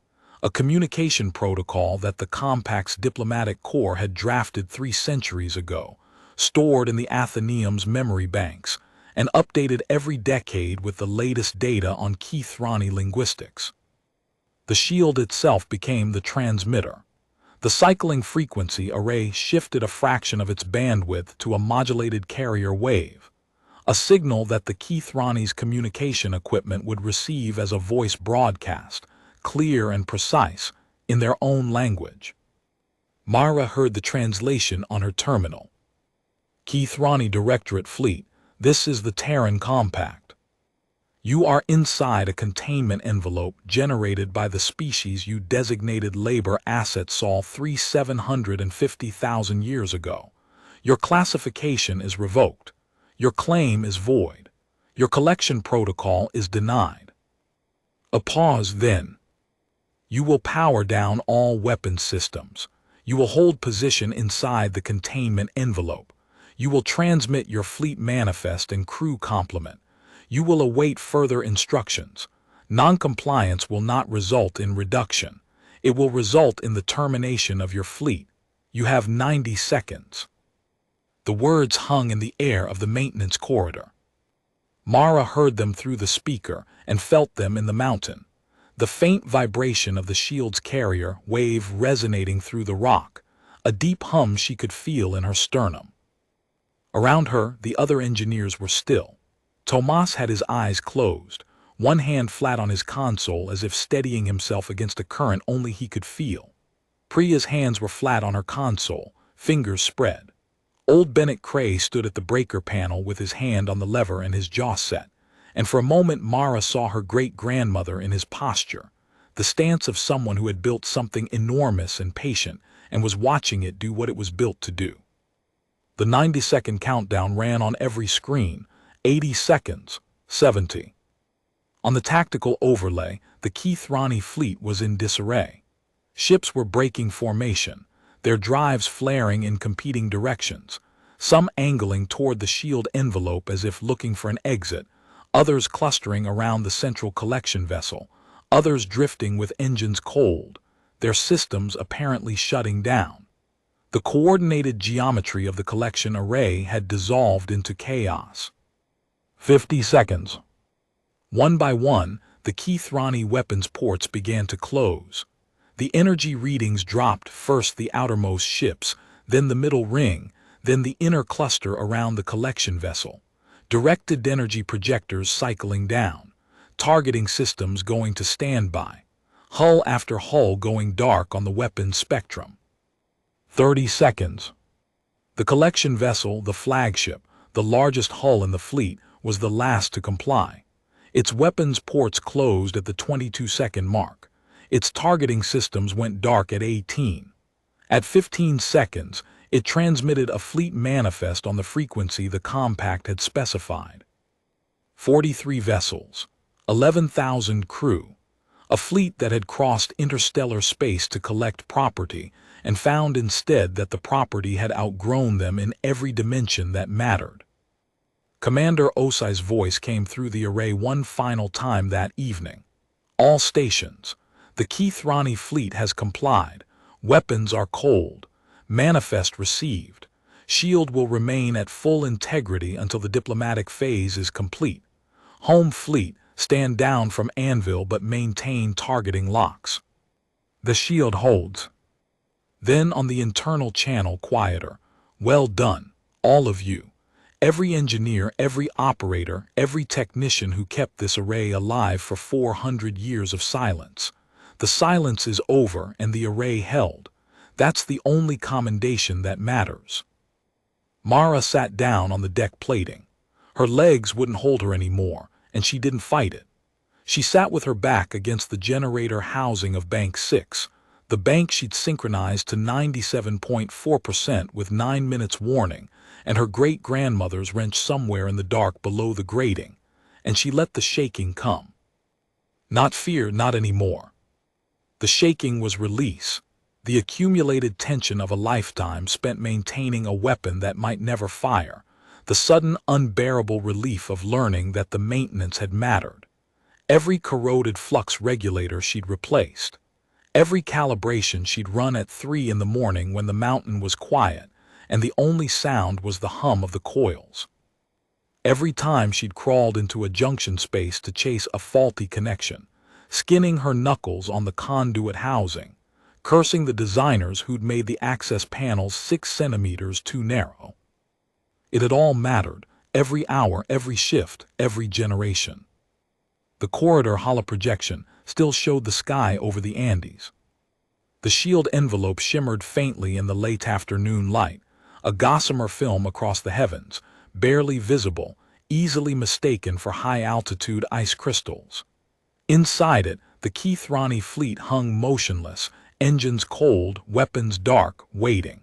A communication protocol that the compact's diplomatic corps had drafted 3 centuries ago, stored in the Athenaeum's memory banks, and updated every decade with the latest data on Kethrani linguistics. The shield itself became the transmitter. The cycling frequency array shifted a fraction of its bandwidth to a modulated carrier wave, a signal that the Kethrani's communication equipment would receive as a voice broadcast, clear and precise, in their own language. Mara heard the translation on her terminal. Kethrani Directorate Fleet, this is the Terran Compact. You are inside a containment envelope generated by the species you designated Labor Asset Sol 750,000 years ago. Your classification is revoked. Your claim is void. Your collection protocol is denied. A pause then. You will power down all weapons systems. You will hold position inside the containment envelope. You will transmit your fleet manifest and crew complement. You will await further instructions. Non-compliance will not result in reduction. It will result in the termination of your fleet. You have 90 seconds. The words hung in the air of the maintenance corridor. Mara heard them through the speaker and felt them in the mountain. The faint vibration of the shield's carrier wave resonating through the rock, a deep hum she could feel in her sternum. Around her, the other engineers were still. Tomas had his eyes closed, one hand flat on his console as if steadying himself against a current only he could feel. Priya's hands were flat on her console, fingers spread. Old Bennett Cray stood at the breaker panel with his hand on the lever and his jaw set, and for a moment Mara saw her great-grandmother in his posture, the stance of someone who had built something enormous and patient and was watching it do what it was built to do. The 90-second countdown ran on every screen, 80 seconds, 70. On the tactical overlay, the Kethrani fleet was in disarray. Ships were breaking formation, their drives flaring in competing directions, some angling toward the shield envelope as if looking for an exit, others clustering around the central collection vessel, others drifting with engines cold, their systems apparently shutting down. The coordinated geometry of the collection array had dissolved into chaos. 50 seconds. One by one, the Kethrani weapons ports began to close. The energy readings dropped, first the outermost ships, then the middle ring, then the inner cluster around the collection vessel. Directed energy projectors cycling down, targeting systems going to standby, hull after hull going dark on the weapons spectrum. 30 seconds. The collection vessel, the flagship, the largest hull in the fleet, was the last to comply. Its weapons ports closed at the 22-second mark. Its targeting systems went dark at 18. At 15 seconds, it transmitted a fleet manifest on the frequency the compact had specified. 43 vessels, 11,000 crew, a fleet that had crossed interstellar space to collect property and found instead that the property had outgrown them in every dimension that mattered. Commander Osai's voice came through the array one final time that evening. All stations. The Kethrani fleet has complied. Weapons are cold. Manifest received. Shield will remain at full integrity until the diplomatic phase is complete. Home fleet, stand down from anvil but maintain targeting locks. The shield holds. Then on the internal channel quieter. Well done, all of you. Every engineer, every operator, every technician who kept this array alive for 400 years of silence. The silence is over and the array held. That's the only commendation that matters. Mara sat down on the deck plating. Her legs wouldn't hold her anymore, and she didn't fight it. She sat with her back against the generator housing of Bank 6, the bank she'd synchronized to 97.4% with 9 minutes warning, and her great-grandmother's wrench somewhere in the dark below the grating, and she let the shaking come. Not fear, not anymore. The shaking was release, the accumulated tension of a lifetime spent maintaining a weapon that might never fire, the sudden unbearable relief of learning that the maintenance had mattered. Every corroded flux regulator she'd replaced, every calibration she'd run at 3 in the morning when the mountain was quiet and the only sound was the hum of the coils. Every time she'd crawled into a junction space to chase a faulty connection, skinning her knuckles on the conduit housing, cursing the designers who'd made the access panels 6 centimeters too narrow. It had all mattered, every hour, every shift, every generation. The corridor holoprojection still showed the sky over the Andes. The shield envelope shimmered faintly in the late afternoon light, a gossamer film across the heavens, barely visible, easily mistaken for high-altitude ice crystals. Inside it, the Kethrani fleet hung motionless, engines cold, weapons dark, waiting.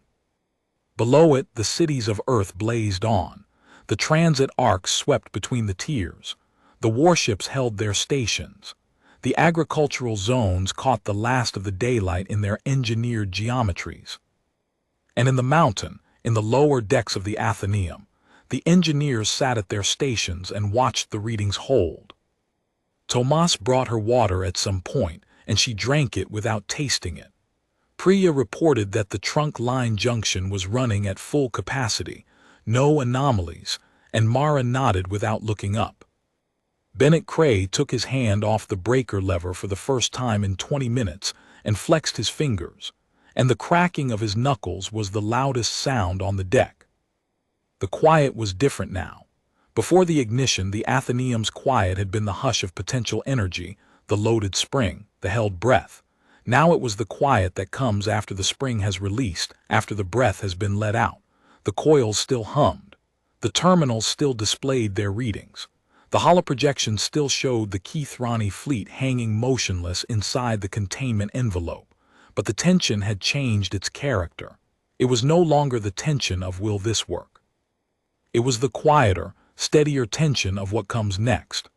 Below it, the cities of Earth blazed on. The transit arcs swept between the tiers. The warships held their stations. The agricultural zones caught the last of the daylight in their engineered geometries. And in the mountain, in the lower decks of the Athenaeum, the engineers sat at their stations and watched the readings hold. Tomas brought her water at some point, and she drank it without tasting it. Priya reported that the trunk line junction was running at full capacity, no anomalies, and Mara nodded without looking up. Bennett Cray took his hand off the breaker lever for the first time in 20 minutes and flexed his fingers, and the cracking of his knuckles was the loudest sound on the deck. The quiet was different now. Before the ignition, the Athenaeum's quiet had been the hush of potential energy, the loaded spring, the held breath. Now it was the quiet that comes after the spring has released, after the breath has been let out. The coils still hummed. The terminals still displayed their readings. The holoprojection still showed the Kethrani fleet hanging motionless inside the containment envelope. But the tension had changed its character. It was no longer the tension of will this work. It was the quieter, steadier tension of what comes next.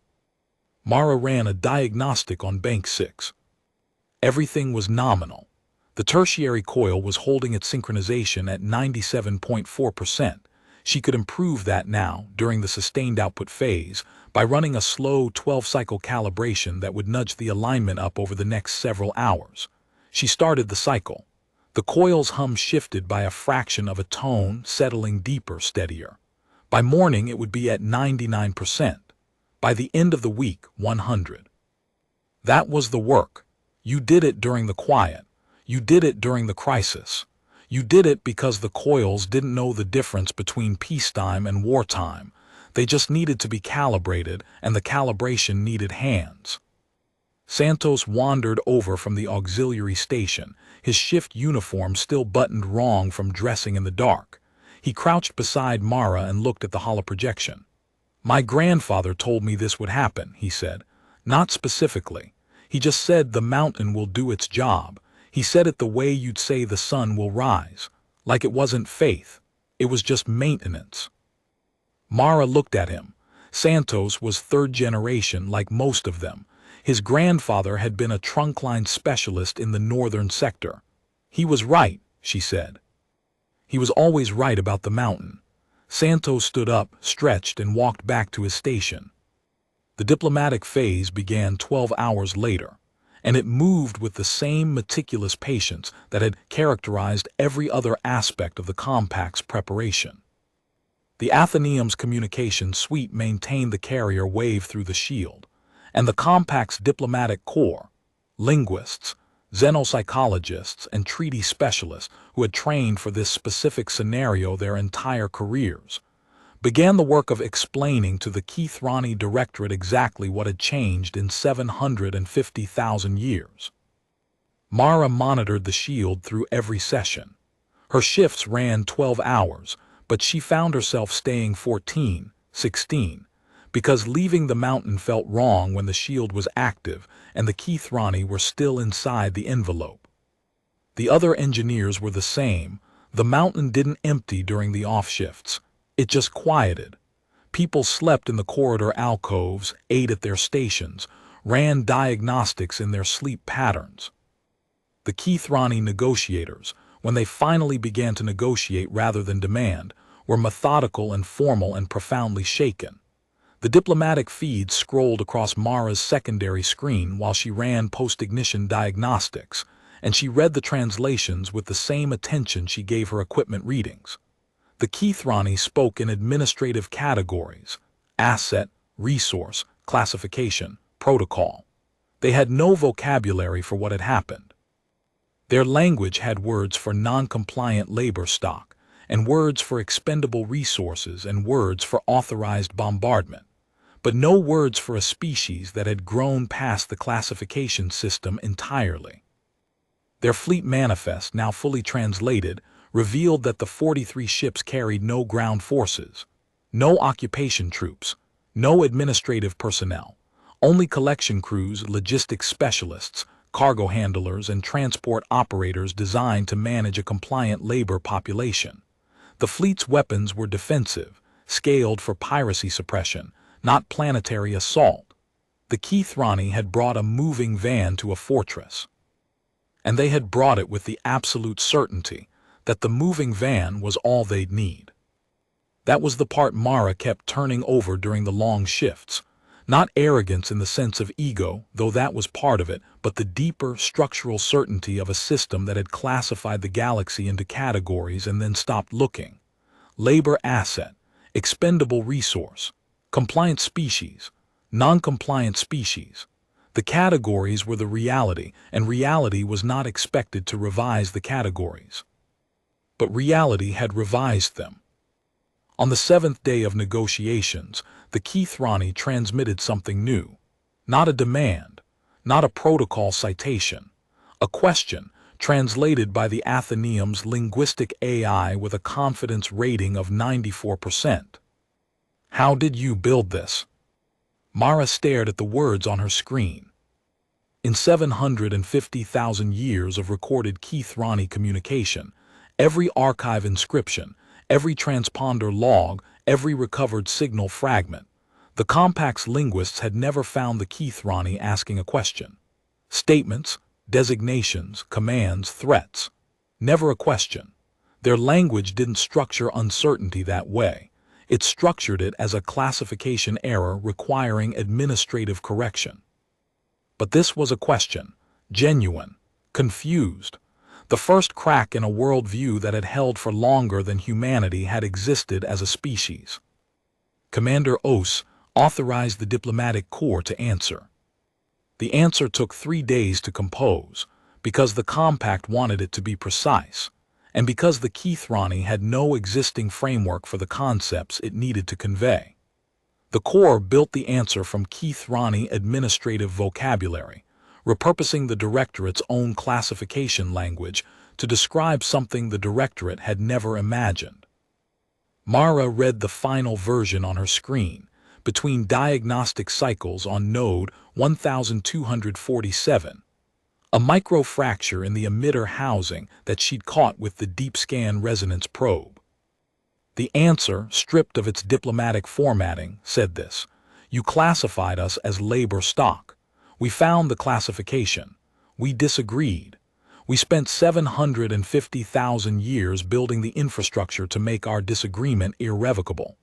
Mara ran a diagnostic on Bank 6. Everything was nominal. The tertiary coil was holding its synchronization at 97.4%. She could improve that now, during the sustained output phase, by running a slow 12-cycle calibration that would nudge the alignment up over the next several hours. She started the cycle. The coil's hum shifted by a fraction of a tone, settling deeper, steadier. By morning it would be at 99%. By the end of the week, 100. That was the work. You did it during the quiet. You did it during the crisis. You did it because the coils didn't know the difference between peacetime and wartime. They just needed to be calibrated, and the calibration needed hands. Santos wandered over from the auxiliary station, his shift uniform still buttoned wrong from dressing in the dark. He crouched beside Mara and looked at the holoprojection. "My grandfather told me this would happen," he said. "Not specifically. He just said the mountain will do its job. He said it the way you'd say the sun will rise. Like it wasn't faith. It was just maintenance." Mara looked at him. Santos was third generation like most of them. His grandfather had been a trunkline specialist in the northern sector. "He was right," she said. "He was always right about the mountain." Santos stood up, stretched, and walked back to his station. The diplomatic phase began 12 hours later, and it moved with the same meticulous patience that had characterized every other aspect of the compact's preparation. The Athenaeum's communication suite maintained the carrier wave through the shield, and the compact's diplomatic corps, linguists, xenopsychologists, and treaty specialists who had trained for this specific scenario their entire careers, began the work of explaining to the Kethrani Directorate exactly what had changed in 750,000 years. Mara monitored the shield through every session. Her shifts ran 12 hours, but she found herself staying 14, 16, because leaving the mountain felt wrong when the shield was active and the Kethrani were still inside the envelope. The other engineers were the same. The mountain didn't empty during the off shifts. It just quieted. People slept in the corridor alcoves, ate at their stations, ran diagnostics in their sleep patterns. The Kethrani negotiators, when they finally began to negotiate rather than demand, were methodical and formal and profoundly shaken. The diplomatic feed scrolled across Mara's secondary screen while she ran post-ignition diagnostics, and she read the translations with the same attention she gave her equipment readings. The Kethrani spoke in administrative categories: asset, resource, classification, protocol. They had no vocabulary for what had happened. Their language had words for non-compliant labor stock, and words for expendable resources, and words for authorized bombardment, but no words for a species that had grown past the classification system entirely. Their fleet manifest, now fully translated, revealed that the 43 ships carried no ground forces, no occupation troops, no administrative personnel, only collection crews, logistics specialists, cargo handlers, and transport operators designed to manage a compliant labor population. The fleet's weapons were defensive, scaled for piracy suppression, not planetary assault. The Kethrani had brought a moving van to a fortress. And they had brought it with the absolute certainty that the moving van was all they'd need. That was the part Mara kept turning over during the long shifts. Not arrogance in the sense of ego, though that was part of it, but the deeper structural certainty of a system that had classified the galaxy into categories and then stopped looking. Labor asset, expendable resource, compliant species, non-compliant species. The categories were the reality, and reality was not expected to revise the categories. But reality had revised them. On the 7th day of negotiations, the Kethrani transmitted something new. Not a demand, not a protocol citation. A question, translated by the Athenaeum's linguistic AI with a confidence rating of 94%. How did you build this? Mara stared at the words on her screen. In 750,000 years of recorded Kethrani communication, every archive inscription, every transponder log, every recovered signal fragment, the Compact's linguists had never found the Kethrani asking a question. Statements, designations, commands, threats. Never a question. Their language didn't structure uncertainty that way. It structured it as a classification error requiring administrative correction. But this was a question, genuine, confused. The first crack in a worldview that had held for longer than humanity had existed as a species. Commander Os authorized the diplomatic corps to answer. The answer took 3 days to compose, because the Compact wanted it to be precise, and because the Kethrani had no existing framework for the concepts it needed to convey. The Corps built the answer from Kethrani administrative vocabulary, repurposing the Directorate's own classification language to describe something the Directorate had never imagined. Mara read the final version on her screen, between diagnostic cycles on node 1247, a microfracture in the emitter housing that she'd caught with the deep scan resonance probe. The answer, stripped of its diplomatic formatting, said this: "You classified us as labor stock. We found the classification. We disagreed. We spent 750,000 years building the infrastructure to make our disagreement irrevocable.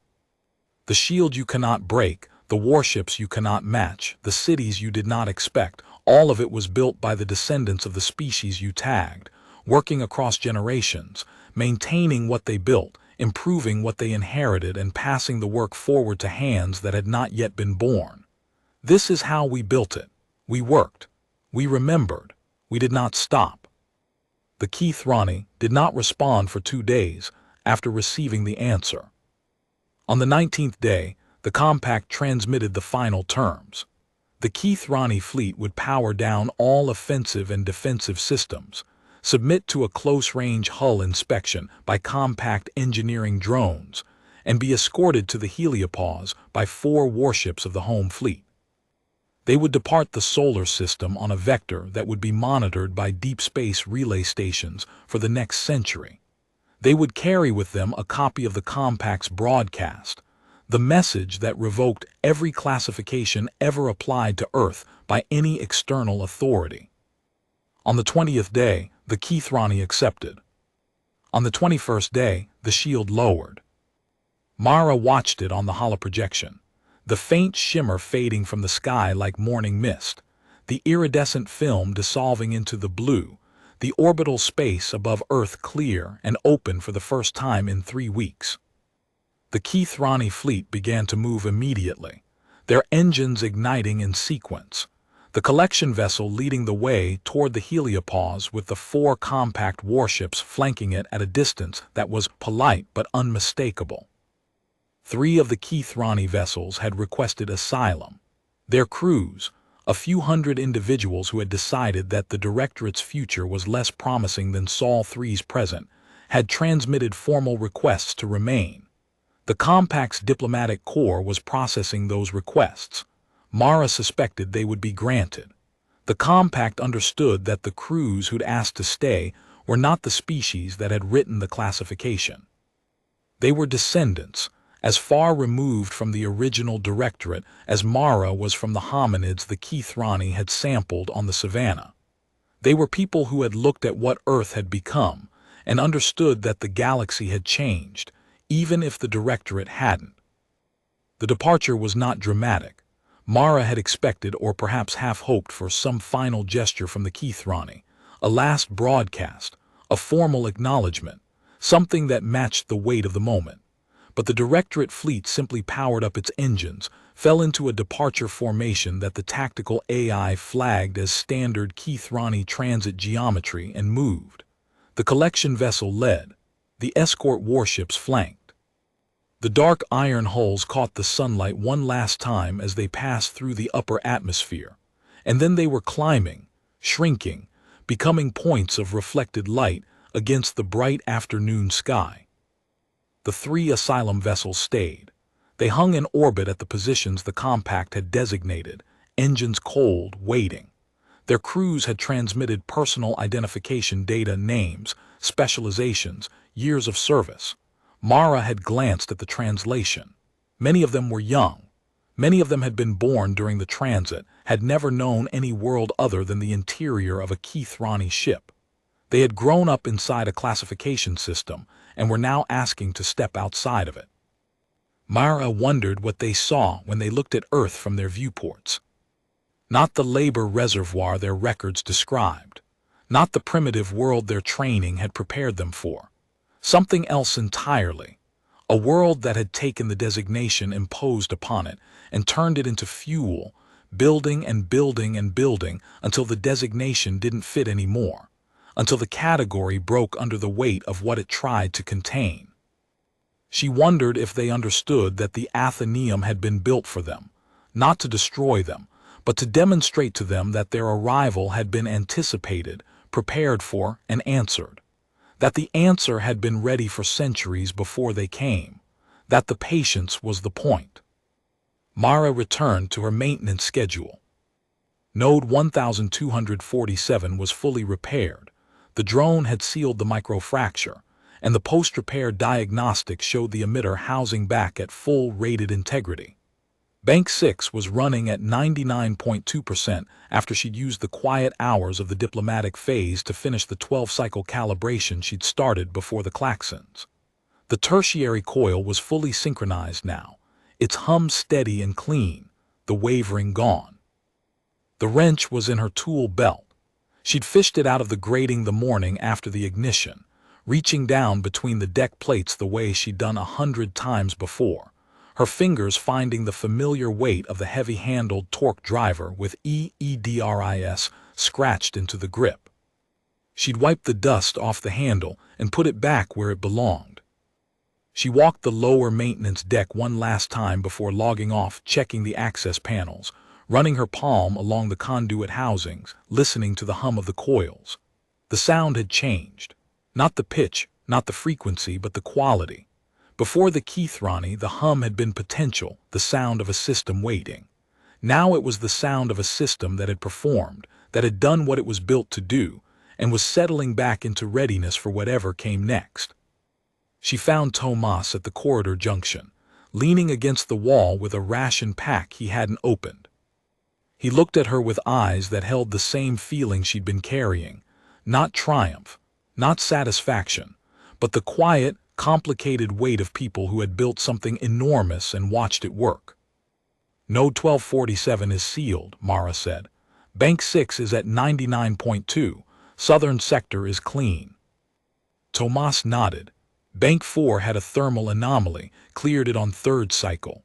The shield you cannot break, the warships you cannot match, the cities you did not expect, all of it was built by the descendants of the species you tagged, working across generations, maintaining what they built, improving what they inherited, and passing the work forward to hands that had not yet been born. This is how we built it. We worked. We remembered. We did not stop." The Kethrani did not respond for 2 days after receiving the answer. On the 19th day, the Compact transmitted the final terms. The Kethrani fleet would power down all offensive and defensive systems, submit to a close-range hull inspection by Compact engineering drones, and be escorted to the heliopause by 4 warships of the home fleet. They would depart the solar system on a vector that would be monitored by deep space relay stations for the next century. They would carry with them a copy of the Compact's broadcast, the message that revoked every classification ever applied to Earth by any external authority. On the 20th day, the Kethrani accepted. On the 21st day, the shield lowered. Mara watched it on the holoprojection, the faint shimmer fading from the sky like morning mist, the iridescent film dissolving into the blue, the orbital space above Earth clear and open for the first time in 3 weeks. The Kethrani fleet began to move immediately, their engines igniting in sequence, the collection vessel leading the way toward the heliopause with the 4 Compact warships flanking it at a distance that was polite but unmistakable. 3 of the Kethrani vessels had requested asylum. Their crews, a few hundred individuals who had decided that the Directorate's future was less promising than Sol 3's present, had transmitted formal requests to remain. The Compact's diplomatic corps was processing those requests. Mara suspected they would be granted. The Compact understood that the crews who'd asked to stay were not the species that had written the classification. They were descendants, as far removed from the original Directorate as Mara was from the hominids the Kethrani had sampled on the savannah. They were people who had looked at what Earth had become and understood that the galaxy had changed, even if the Directorate hadn't. The departure was not dramatic. Mara had expected, or perhaps half-hoped, for some final gesture from the Kethrani, a last broadcast, a formal acknowledgement, something that matched the weight of the moment. But the Directorate fleet simply powered up its engines, fell into a departure formation that the tactical AI flagged as standard Kethrani transit geometry, and moved. The collection vessel led. The escort warships flanked. The dark iron hulls caught the sunlight one last time as they passed through the upper atmosphere, and then they were climbing, shrinking, becoming points of reflected light against the bright afternoon sky. The 3 asylum vessels stayed. They hung in orbit at the positions the compact had designated, engines cold, waiting. Their crews had transmitted personal identification data, names, specializations, years of service. Mara had glanced at the translation. Many of them were young. Many of them had been born during the transit, had never known any world other than the interior of a Kethrani ship. They had grown up inside a classification system and were now asking to step outside of it. Mara wondered what they saw when they looked at Earth from their viewports. Not the labor reservoir their records described. Not the primitive world their training had prepared them for. Something else entirely. A world that had taken the designation imposed upon it and turned it into fuel, building and building and building until the designation didn't fit anymore, until the category broke under the weight of what it tried to contain. She wondered if they understood that the Athenaeum had been built for them, not to destroy them, but to demonstrate to them that their arrival had been anticipated, prepared for, and answered. That the answer had been ready for centuries before they came. That the patience was the point. Mara returned to her maintenance schedule. Node 1247 was fully repaired. The drone had sealed the microfracture, and the post-repair diagnostics showed the emitter housing back at full rated integrity. Bank 6 was running at 99.2% after she'd used the quiet hours of the diplomatic phase to finish the 12-cycle calibration she'd started before the klaxons. The tertiary coil was fully synchronized now, its hum steady and clean, the wavering gone. The wrench was in her tool belt. She'd fished it out of the grating the morning after the ignition, reaching down between the deck plates the way she'd done 100 times before, her fingers finding the familiar weight of the heavy-handled torque driver with EEDRIS scratched into the grip. She'd wiped the dust off the handle and put it back where it belonged. She walked the lower maintenance deck one last time before logging off, checking the access panels, running her palm along the conduit housings, listening to the hum of the coils. The sound had changed. Not the pitch, not the frequency, but the quality. Before the Kethrani, the hum had been potential, the sound of a system waiting. Now it was the sound of a system that had performed, that had done what it was built to do, and was settling back into readiness for whatever came next. She found Tomas at the corridor junction, leaning against the wall with a ration pack he hadn't opened. He looked at her with eyes that held the same feeling she'd been carrying, not triumph, not satisfaction, but the quiet, complicated weight of people who had built something enormous and watched it work. Node 1247 is sealed, Mara said. Bank 6 is at 99.2. Southern sector is clean. Tomas nodded. Bank 4 had a thermal anomaly, cleared it on 3rd cycle.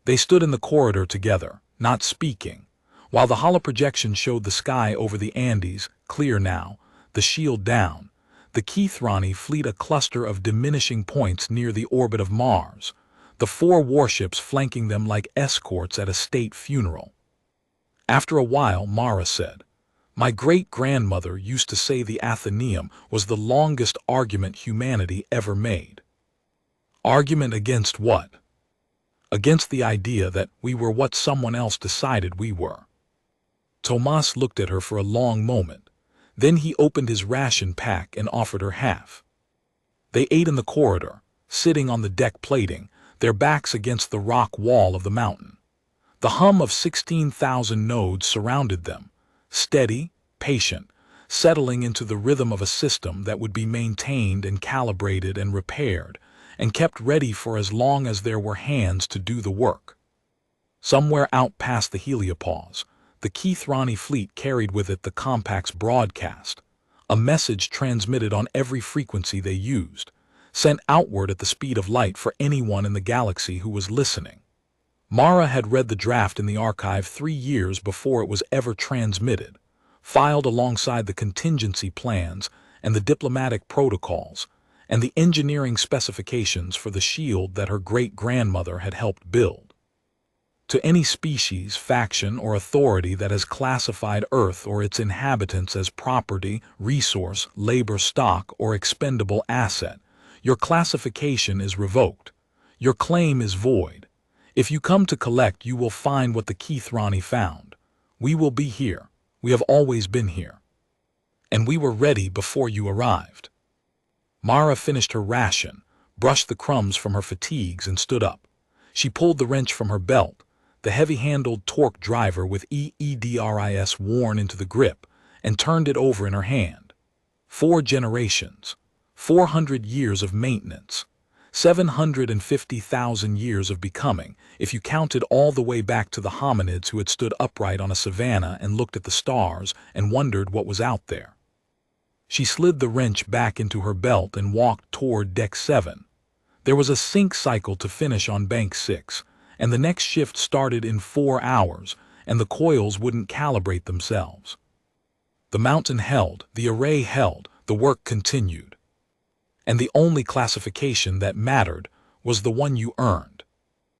They stood in the corridor together, not speaking, while the holoprojection showed the sky over the Andes, clear now, the shield down. The Kethrani fleet a cluster of diminishing points near the orbit of Mars, the 4 warships flanking them like escorts at a state funeral. After a while, Mara said, "My great-grandmother used to say the Athenaeum was the longest argument humanity ever made." Argument against what? Against the idea that we were what someone else decided we were. Tomas looked at her for a long moment. Then he opened his ration pack and offered her half. They ate in the corridor, sitting on the deck plating, their backs against the rock wall of the mountain. The hum of 16,000 nodes surrounded them, steady, patient, settling into the rhythm of a system that would be maintained and calibrated and repaired, and kept ready for as long as there were hands to do the work. Somewhere out past the heliopause, the Kethrani fleet carried with it the compact's broadcast, a message transmitted on every frequency they used, sent outward at the speed of light for anyone in the galaxy who was listening. Mara had read the draft in the archive 3 years before it was ever transmitted, filed alongside the contingency plans and the diplomatic protocols and the engineering specifications for the shield that her great-grandmother had helped build. To any species, faction, or authority that has classified Earth or its inhabitants as property, resource, labor stock, or expendable asset, your classification is revoked. Your claim is void. If you come to collect, you will find what the Kethrani found. We will be here. We have always been here. And we were ready before you arrived. Mara finished her ration, brushed the crumbs from her fatigues, and stood up. She pulled the wrench from her belt, the heavy-handled torque driver with EEDRIS worn into the grip, and turned it over in her hand. 4 generations, 400 years of maintenance, 750,000 years of becoming, if you counted all the way back to the hominids who had stood upright on a savanna and looked at the stars and wondered what was out there. She slid the wrench back into her belt and walked toward Deck 7. There was a sync cycle to finish on Bank 6, and the next shift started in 4 hours, and the coils wouldn't calibrate themselves. The mountain held, the array held, the work continued. And the only classification that mattered was the one you earned.